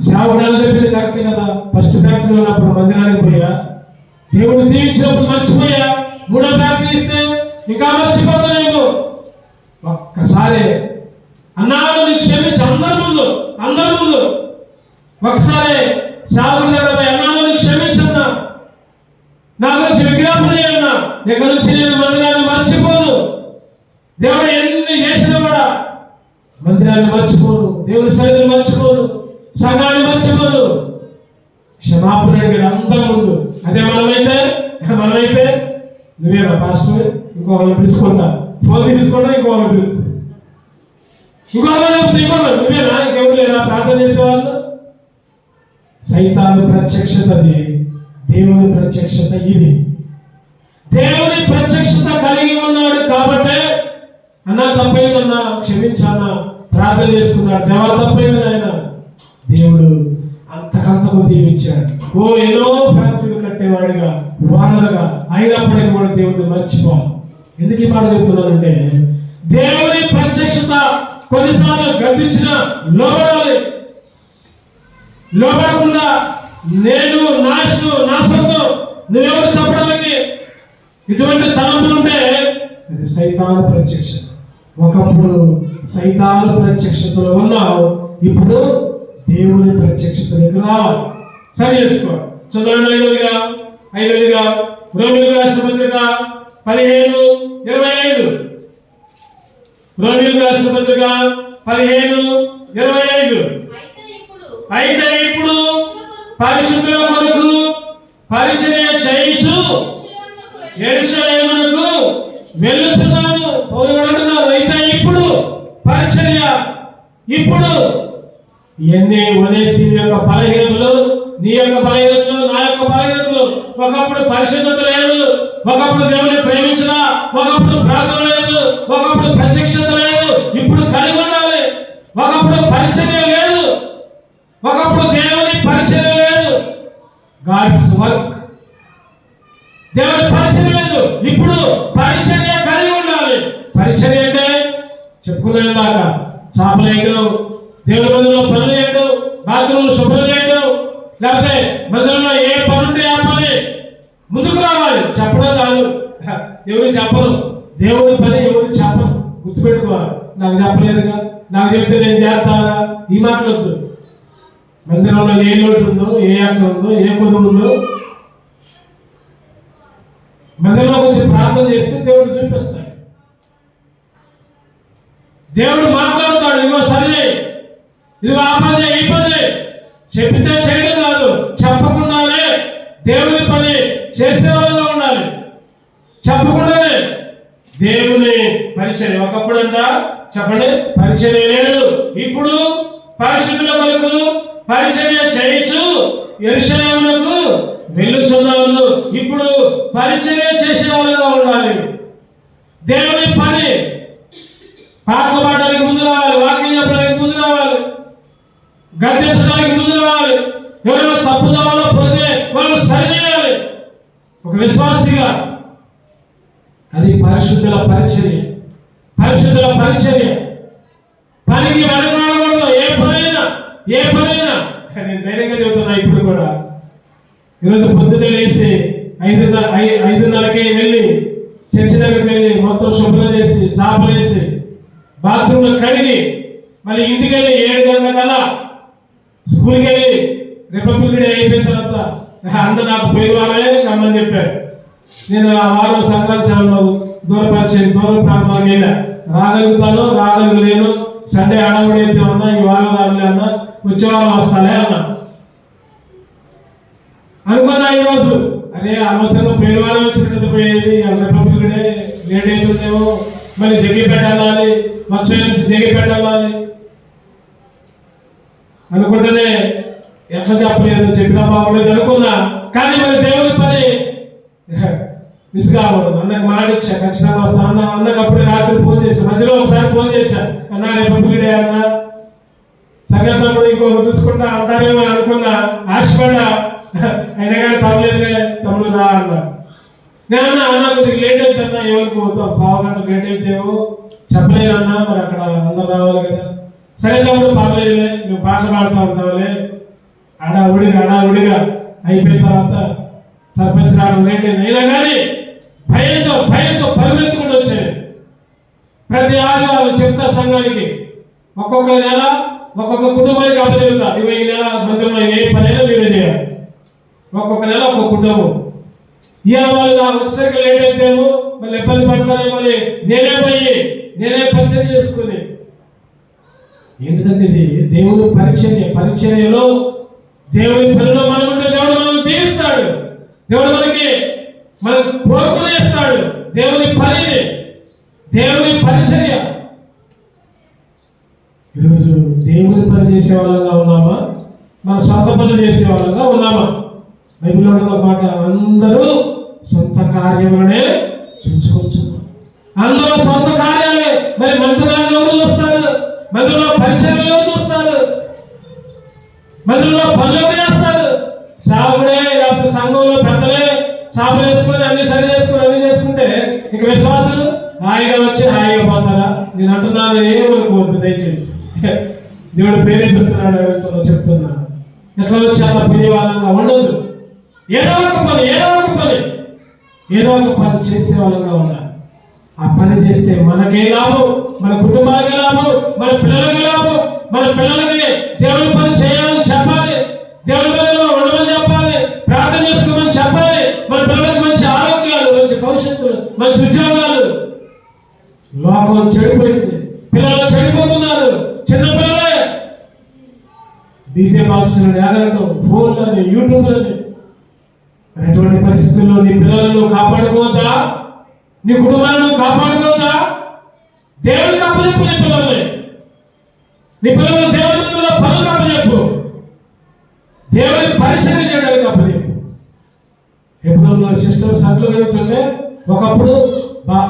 సేవకుడు చెప్పింది కరెక్టే కదా. ఫస్ట్ ఫ్యాక్టరీ ఉన్నప్పుడు మందిరానికి పోయా, దేవుడు దీవించినప్పుడు మర్చిపోయా, 3వ ఫ్యాక్టరీ ఇస్తే ఇంకా మర్చిపోతానేమో. ఒక్కసారి అన్నాడు నీకు క్షమించి అందరి ముందు ఒకసారి సేవకుడి దగ్గర పోయి అన్నాడు నీకు క్షమించన్నా, నా గురించి విజ్ఞాపన చేయన్నా, ఇక నుంచి నేను మందిరాన్ని మర్చిపోను. దేవుడు ఎన్ని చేసినా కూడా మందిరాన్ని మర్చిపోను, దేవుని సన్నిధిని మర్చిపోను, సంఘాన్ని మర్చిపోను. క్షమాపణ అడిగాడు అందరి ముందు. అదే మనమైతే నువ్వేనా పాస్టర్, ఇంకొకరిని పిలుచుకుంటా, ఫోన్ తీసుకుంటా, ఇంకొకరు నువ్వేనా, ఇంకెవరు లేరా ప్రార్థన చేసేవాళ్ళు? సైతాను ప్రత్యక్షతది, దేవుని ప్రత్యక్షత ఇది. దేవుని ప్రత్యక్షత కలిగి ఉన్నాడు కాబట్టి అన్నా తప్పైందన్నా క్షమించానా ప్రార్థన చేసుకున్నాడు. దేవా తప్పైంది ఆయన, దేవుడు అంతకంతకు దీవించాడు. ఎన్నో ఫ్యాక్టరీలు కట్టేవాడిగా ఓనర్గా అయినప్పటికీ కూడా దేవుడిని మర్చిపోవాలి. ఎందుకు ఈ మాట చెప్తున్నానంటే దేవుని ప్రత్యక్షత కొన్నిసార్లు గద్దించిన లోబడకుండా నేను నాశనం నువ్వెవరు చెప్పడానికి ఇటువంటి తలంపులుంటే అది సైతాను ప్రత్యక్షత. ఒకప్పుడు సైతాను ప్రత్యక్షతలో ఉన్నావు, ఇప్పుడు దేవుని ప్రత్యక్షతలోకి రావాలి. సరి చేసుకోవాలి. చదవండి. ఐదవదిగా రోమీయులకు రాసిన పత్రిక 15:25. రోమీయులకు రాసిన పత్రిక 15:25. అయితే ఇప్పుడు పరిశుద్ధుల కొరకు పరిచర్య చేయించు యెరూషలేమునకు వెళ్ళుచున్నాను. పౌలు గారు అంటున్నారు, అయితే ఇప్పుడు పరిచర్య, ఇప్పుడు ఇవన్నీ ఒనేసిము యొక్క బలహీనతలు, నీ యొక్క బలహీనతలు, నా యొక్క బలహీనతలు. ఒకప్పుడు పరిశుద్ధత లేదు, ఒకప్పుడు దేవుని ప్రేమించిన, ఒకప్పుడు ప్రార్థన లేదు, ఒకప్పుడు ప్రత్యక్షత లేదు. ఇప్పుడు కలిగి ఉండాలి. ఒకప్పుడు పరిచర్య లేదు, ఒకప్పుడు దేవుని పరిచర్య లేదు, గాడ్స్ వర్క్, దేవుని పరిచర్య లేదు. ఇప్పుడు పరిచర్య కలిగి ఉండాలి. పరిచర్య అంటే చెప్పుకునే దాకా చేపలు వేయడం, దేవుని మందిరంలో పనులు చేయడం, బాత్రూంలో శుభ్రం చేయడం, లేకపోతే మందిరంలో ఏ పని ఉంటే ఆ పని ముందుకు రావాలి. చెప్పడం కాదు, ఎవరు చెప్పరు. దేవుడి పని ఎవరు చెప్పరు, గుర్తుపెట్టుకోవాలి. నాకు చెప్పలేదుగా, నాకు చెప్తే నేను చేస్తానా, ఈ మాటలు వద్దు. మందిరంలో ఏ లోటు ఉందో, ఏ యాత్ర ఉందో, ఏ కొనుగోలు ఉందో మందిరంలో వచ్చి ప్రార్థన చేస్తే దేవుడు చూపిస్తాడు. దేవుడు మాట్లాడుతాడు, ఇదిగో సరే, ఇదిగో ఆ పని, ఈ పని. చెప్పితే చేయడం కాదు, చెప్పకుండానే దేవుని పని చేసేవాళ్ళగా ఉండాలి. చెప్పకుండానే దేవుని పరిచర్య. ఒకప్పుడు అంట చెప్పండి, పరిచర్య లేదు. ఇప్పుడు పరిశుద్ధుల కొరకు పరిచర్య చేయొచ్చు. యెరూషలేమునకు వెళ్ళుచున్నాము. ఇప్పుడు పరిచర్య చేసే వాళ్ళగా ఉండాలి. దేవుని పని పాటలు పాడడానికి ముందు రావాలి, వాక్యం చెప్పడానికి ముందు రావాలి, గద్దించడానికి ముందు రావాలి. ఎవరైనా తప్పుదావలో పోతే వాళ్ళు సరిచేయాలి. ఒక విశ్వాసిగా అది పరిశుద్ధుల పరిచర్య. పరిశుద్ధుల పరిచర్య. పనికి వెనకాడకూడదు. ఏ పనైనా నేను ధైర్యంగా చెబుతున్నా. ఇప్పుడు కూడా ఈరోజు పొద్దున్నే లేచి 5:30కి వెళ్ళి చర్చి దగ్గరికి వెళ్ళి మొత్తం శుభ్రం చేసి చాపలు వేసి బాత్రూంలో కడిగి మళ్ళీ ఇంటికి వెళ్ళి 7 గంటల కల్లా స్కూల్కి వెళ్ళి రిపబ్లిక్ డే అయిపోయిన తర్వాత అన్న నాకు పోయిన వారమే రమ్మని చెప్పారు. నేను ఆ వారం సంక్రాంతి సెలవులో దూర ప్రాంతానికి వెళ్ళా. రాగలుగుతాను, సండే అడవుడు అయితే ఉన్నా, ఈ వారం రాలే అన్నా, వచ్చే వారం వస్తానే అన్నా అనుకున్నా. ఈరోజు అదే అనవసరంగా పోయిన వారం వచ్చినట్టు పోయేది. రిపబ్లిక్ డే లేట్ అవుతుందేమో, మళ్ళీ జగ్గిపేట వెళ్ళాలి, వచ్చే నుంచి జగ్గిపేట వెళ్ళాలి అనుకుంటేనే ఎట్లా చెప్పలేదు, చెప్పినా బాగుండేది అనుకున్నా. కానీ మరి దేవుని పని మిస్ కాకూడదు. అన్నకు మాట ఇచ్చా, ఖచ్చితంగా వస్తాను అన్నకు. అప్పుడే రాత్రి ఫోన్ చేశాను, మధ్యలో ఒకసారి ఫోన్ చేశాను, అన్నా రిపబ్లిక్ డే అన్నా సంగతి ఇంకొక చూసుకుంటా అంటారేమో అనుకున్నా, ఆశపడ్డా. అయినా కానీ పర్లేదులే తమ్ముడు రా అన్నా. నేను అన్నా కొద్దిగా లేట్ అవుతుందా, ఏమనుకోవద్దాం, పావుగంట లేట్ అయితేమో చెప్పలేదన్నా, మరి అక్కడ అందరూ రావాలి కదా. సరే తమ్ముడు పర్లేదులే, నువ్వు పాటలు పాడుతూ ఉంటావులే. అడావుడిగా అయిపోయిన తర్వాత సర్పంచ్ రావడం లేట్ అయింది. అయినా కానీ భయంతో పరిగెత్తుకుంటూ వచ్చాయి. ప్రతి ఆదివారం చెప్తా సంఘానికి ఒక్కొక్క నెల ఒక్కొక్క కుటుంబానికి అప్పచెప్తా. ఇవి ఈ నెల మందిరంలో ఏ పనైనా మీరే చేయాలి. ఒక్కొక్క నెల ఒక్కొక్క కుటుంబం. ఇవాళ వాళ్ళు నాకు వచ్చేసరికి లేట్ అయితేమో మళ్ళీ ఇబ్బంది పడతారే, మళ్ళీ నేనే పరిచయం చేసుకుని. ఏంటంటే ఇది దేవుని పరిచర్యలో దేవుని పనిలో మనం ఉంటే దేవుడు మనల్ని దీవిస్తాడు. దేవుడు మన కోరుకునే ఇస్తాడు. దేవుని పరిచర్య. ఈరోజు దేవుని పని చేసే వాళ్ళగా ఉన్నామా, మన సొంత పనులు చేసే వాళ్ళగా ఉన్నామా? బైబిల్లో ఒక మాట, అందరూ సొంత కార్యములనే చూసుకోవచ్చు. అందరూ సొంత కార్యాలే. మరి మందిరాన్ని ఎవరు చూస్తారు? మందిరంలో పరిచర్యలు ఎవరు చూస్తారు? మందిరంలో పనులు చేస్తారు? సాగుడే లేకపోతే సంఘంలో పెద్దలే సాగులు వేసుకొని అన్ని సరి చేసుకుని అన్ని చేసుకుంటే ఇక విశ్వాసులు హాయిగా వచ్చి హాయిగా పోతారా? నేను అంటున్నాను, ఏమనుకోవద్దు దయచేసి. దేవుడు ప్రేరేపిస్తున్నాడు చెప్తున్నాను. ఎట్లా వచ్చి అలా పోయే వాళ్ళంగా ఉండదు. ఏదో ఒక పని చేసే వాళ్ళంగా ఉండాలి. ఆ పని చేస్తే మనకే లాభం, మన కుటుంబాలకే లాభం, మన పిల్లలకి లాభం. మన పిల్లలకి దేవుని పని చేయాలని చెప్పాలి, దేవుని పనిలో ఉండమని చెప్పాలి, ప్రార్థన చేసుకోమని చెప్పాలి. మన పిల్లలకి మంచి ఆరోగ్యాలు, మంచి భవిష్యత్తులు, మంచి ఉద్యోగాలు. లోకం చెడిపోయింది, పిల్లలు చెడిపోతున్నారు. చిన్న పిల్లలే డీజే బాక్సులను ఎగరటం, ఫోన్లని, యూట్యూబ్లని. అటువంటి పరిస్థితుల్లో నీ పిల్లలను కాపాడుకోవద్దా? నీ కుటుంబాలను కాపాడుకోవద్దా? దేవుడికి అప్పచెప్పు. నీ పిల్లలు దేవుని మందిరంలో పనులు అప్పచెప్పు. దేవుని పరిచయం చేయడానికి అప్పచెప్పు. ఎప్పుడు సిస్టర్స్ అట్లు కడుగుతుంటే ఒకప్పుడు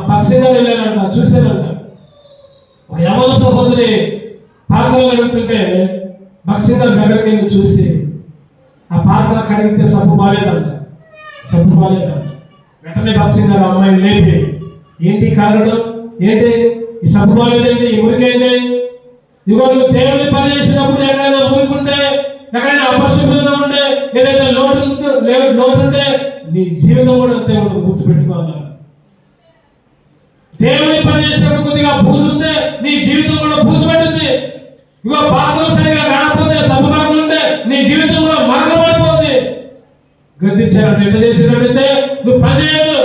బక్సీగా వెళ్ళానంట, చూసానంట. ఒక యవన సహోదరి పాత్రలు కడుగుతుంటే బక్సీగా దగ్గరికి వెళ్ళి చూసి ఆ పాత్ర కడిగితే సబ్బు బాలేదంట. వెంటనే బక్సీగా అమ్మాయిని లేపి, ఏంటి కడగడం, ఏంటి ఈ సబ్బు బాలేదండి, ఈ మురికైంది. ఇదిగో నువ్వు దేవుని పని చేసినప్పుడు ఎక్కడైనా ఊరుకుంటే, ఎక్కడైనా అపరిశుభ్రంగా ఉంటే, ఏదైతే లోటు ఉంటే నీ జీవితం కూడా అంతే ఉంటుంది, గుర్తుపెట్టుకోవాలి. దేవుని పని చేసినప్పుడు కొద్దిగా బూజు ఉంటే నీ జీవితం కూడా బూజు పడుతుంది. ఇగో పాత్రలు సరిగా కాకపోతే సబ్బు ఉంటే నీ జీవితం కూడా మరకబడిపోతుంది. గద్దించారు, ఎట్లా చేసినట్టయితే నువ్వు పని చేయదు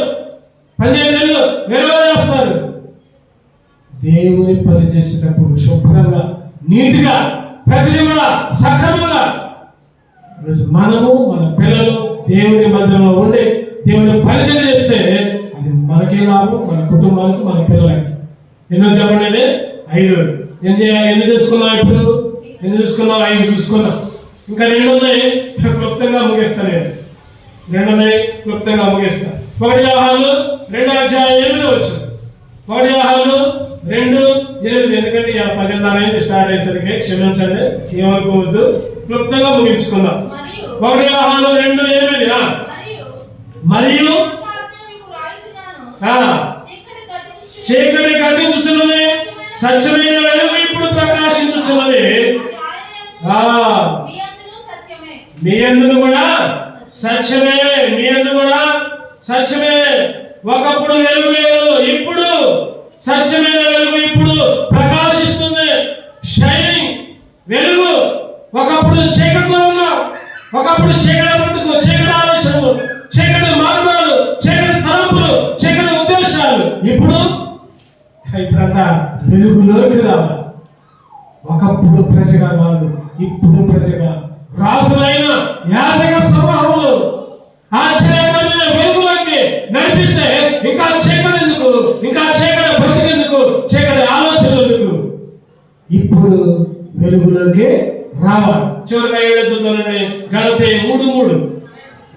నెరవేరేస్తారు. దేవుని పని చేసేటప్పుడు శుభ్రంగా, నీట్గా, ప్రతిదీ కూడా సక్రమంగా. మనము మన పిల్లలు దేవుని మందిరంలో ఉండి దేవుని పరిచయం చేస్తే అది మనకి మనకే లాభం, మన కుటుంబానికి, మన పిల్లలకి. ఎన్నో చెప్పండి? 5. ఏం చేయాలి? ఎన్ని చూసుకున్నాం ఇప్పుడు? ఎన్ని చూసుకున్నాం? 5 చూసుకున్నాం. ఇంకా 2 ఉన్నాయి, క్లుప్తంగా ముగిస్తాను నేను. 2 ఉన్నాయి, క్లుప్తంగా ముగిస్తాను. 1 యోహాను 2:8 1 యోహాను 2:8. ఎందుకంటే 10:30 స్టార్ట్ అయ్యేసరికి క్షమించండి, ఏమనుకోవద్దు. క్లుప్తంగా ముగించుకుందాం. 1 యోహాను 2:8. మరియు చీకటి గతించుచున్నది, సత్యమైన వెలుగు ఇప్పుడు ప్రకాశించుచున్నది. మీ యందును కూడా సత్యమే, మీ యందు కూడా సత్యమే. ఒకప్పుడు వెలుగు లేదు, ఇప్పుడు సత్యమైన వెలుగు ఇప్పుడు ప్రకాశిస్తుంది. షైనింగ్ వెలుగు. ఒకప్పుడు చీకటిలో ఉన్నాం, ఒకప్పుడు చీకటి బతుకు, చీకటి ఆలోచనలు, చీకటి మార్గాలు, చీకటి తలంపులు, చీకటి ఉద్దేశాలు. ఇప్పుడంతా వెలుగులోకి రావాలి. ఒకప్పుడు ప్రజగా వాళ్ళు, ఇప్పుడు ప్రజగా రాసులైన యాజక సమూహంలో ఆశ్చర్యకరమైన వెలుగులోకి నడిపిస్తే ఇంకా చీకటి ఎందుకు, ఇంకా చీకటి బ్రతికెందుకు, చీకటి ఆలోచనలు ఎందుకు? ఇప్పుడు వెలుగులోకి రావాలి. చివరిగా 7 చూద్దామండి. గలతీ 3:3.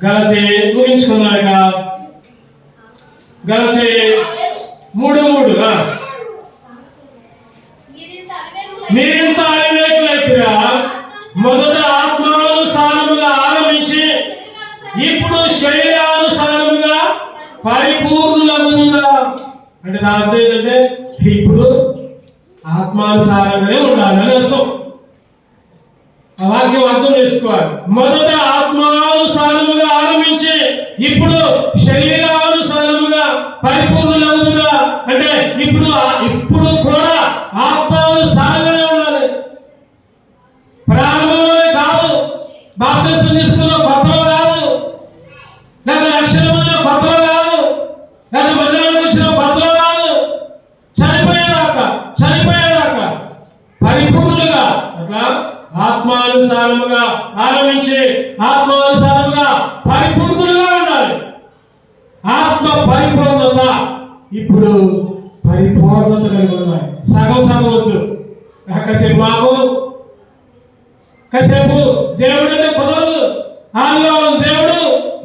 గలతీ ముగించుకున్నాక గలతీ 3:3. మీరింత అవివేకులైతిరా, మొదట ఆత్మానుసారముగా ఆరంభించి ఇప్పుడు శరీరానుసారముగా పరిపూర్ణులగుదురా. అంటే నా అర్థం ఏంటంటే ఇప్పుడు ఆత్మానుసారంగానే ఉండాలని అర్థం. ఆ వాక్యం అర్థం చేసుకోవాలి. మొదట ఆత్మానుసారముగా ఆరంభించి ఇప్పుడు శరీరానుసారముగా పరిపూర్ణులవుదుగా. అంటే ఇప్పుడు కూడా ఆత్మానుసారంగానే ఉండాలి. ప్రారంభంలోనే కాదు, బాప్తిసం తీసుకున్న కొత్తలో కాదు, లేదా రక్షణ పొందిన కొత్తలో కాదు, లేదా మందిరానికి వచ్చిన కొత్తలో కాదు, చనిపోయేదాకా పరిపూర్ణులుగా అట్లా ఆత్మానుసారముగా ఆరంభించి ఆత్మానుసారముగా పరిపూర్ణులుగా ఉండాలి. ఆత్మ పరిపూర్ణత ఇప్పుడు పరిపూర్ణత కలిగి ఉన్నాయి. సగం వద్దు. కాసేపు మాకు, కాసేపు దేవుడు అంటే కుదరదు. ఆదివారం దేవుడు,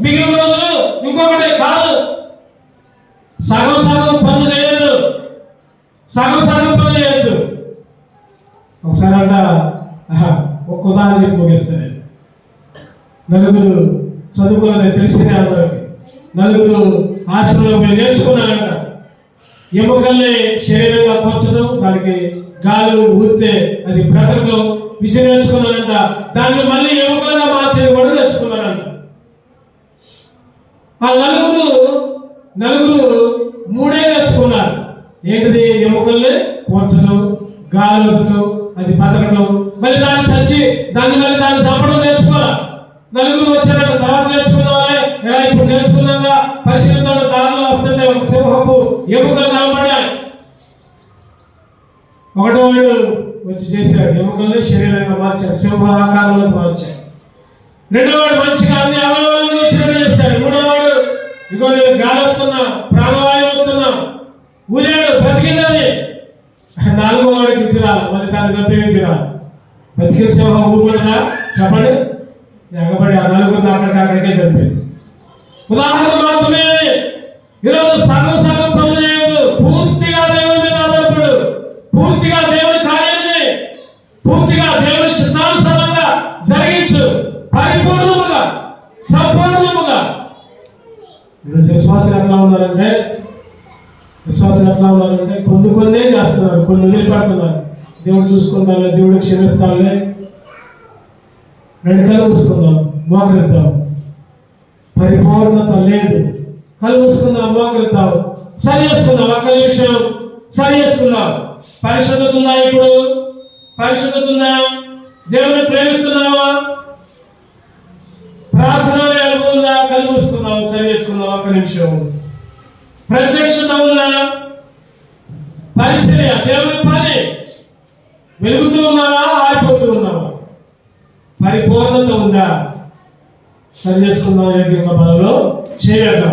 మిగిలిన రోజులు ఇంకొకటి కాదు. సగం పనులు చేయొద్దు, సగం పనులు చేయొద్దు. ఒకసారి అంట ఒక్క ఉదాహరణ చెప్పి ముగిస్తాను. నలుగురు చదువుకున్నది తెలిసిందే అందరికి. నలుగురు ఆశ్రమంలో నేర్చుకున్నారంట. ఎముకల్ని శరీరంగా కూర్చడం, దానికి గాలి ఊరితే అది బ్రతకడం విద్య నేర్చుకున్నారంట. దాన్ని మళ్ళీ ఎముకలుగా మార్చేది కూడా నేర్చుకున్నారంట. ఆ నలుగురు 3 నేర్చుకున్నారు. ఏంటిది? ఎముకల్ని కూర్చడం, గాలి ఊరటం, అది బతకడం, మళ్ళీ దాన్ని చంపడం నేర్చుకోవాలి. నలుగురు వచ్చారంట. తర్వాత నేర్చుకున్నామే, ఇప్పుడు నేర్చుకున్నాగా పరిశీలన దారిలో వస్తుంటే ఒక సింహపు ఎముకలు కనబడ్డాయి. ఒకటో వాడు వచ్చి చేశాడు, ఎముకల్ని శరీరంగా మార్చాడు, సింహ ఆకారంలో మార్చాడు. 2వ వాడు మంచిగా అన్ని అవయవాలను వచ్చినట్టు చేస్తాడు. 3వ వాడు ఇగో నేను గాలి వస్తున్నా, ప్రాణవాయువు వస్తున్నా, ఊరాడు, బ్రతికిందని. 4వ వాడికి విచిరాలి, మరి దాన్ని చంపేయించిరాలి. బ్రతికిన సింహం ఊపుతుందా చెప్పండి? ఎగబడి ఆ 4 అక్కడికే చంపేది. ఉదాహరణ మాత్రమే. ఈరోజు సగం పనులు చేయదు. పూర్తిగా దేవుని మీద ఆధారపడు, పూర్తిగా దేవుని కార్యాన్ని, పూర్తిగా దేవుని చిత్తానుసారంగా జరిగించు, పరిపూర్ణముగా, సంపూర్ణముగా. ఈరోజు విశ్వాసం ఎట్లా ఉన్నారంటే కొన్ని చేస్తున్నారు, కొన్ని వదిలిపెడుతున్నారు. దేవుడు చూసుకుంటానులే, దేవుడు క్షమిస్తానులే, 2 కళ్ళు మూసుకుందాం, మోకరిద్దాం. పరిపూర్ణత లేదు. కళ్ళు మూసుకుందాం, మోకరిద్దాం, సరి చేసుకుందాం. 1 నిమిషం సరి చేసుకుందాం. పరిశుద్ధత ఉందా? ఇప్పుడు పరిశుద్ధత ఉందా? దేవుని ప్రేమిస్తున్నావా? ప్రార్థన అనుభవం ఉందా? కళ్ళు మూసుకుందాం, సరి చేసుకుందాం. 1 నిమిషం. ప్రత్యక్షత ఉందా? పరిచర్య, దేవుని పని వెలుగుతూ ఉన్నావా? ఆరిపోతూ ఉన్నావా? పరిపూర్ణత ఉందా? సరి చేసుకుందాం. యోగ్యంగా పనులు చేయాలి.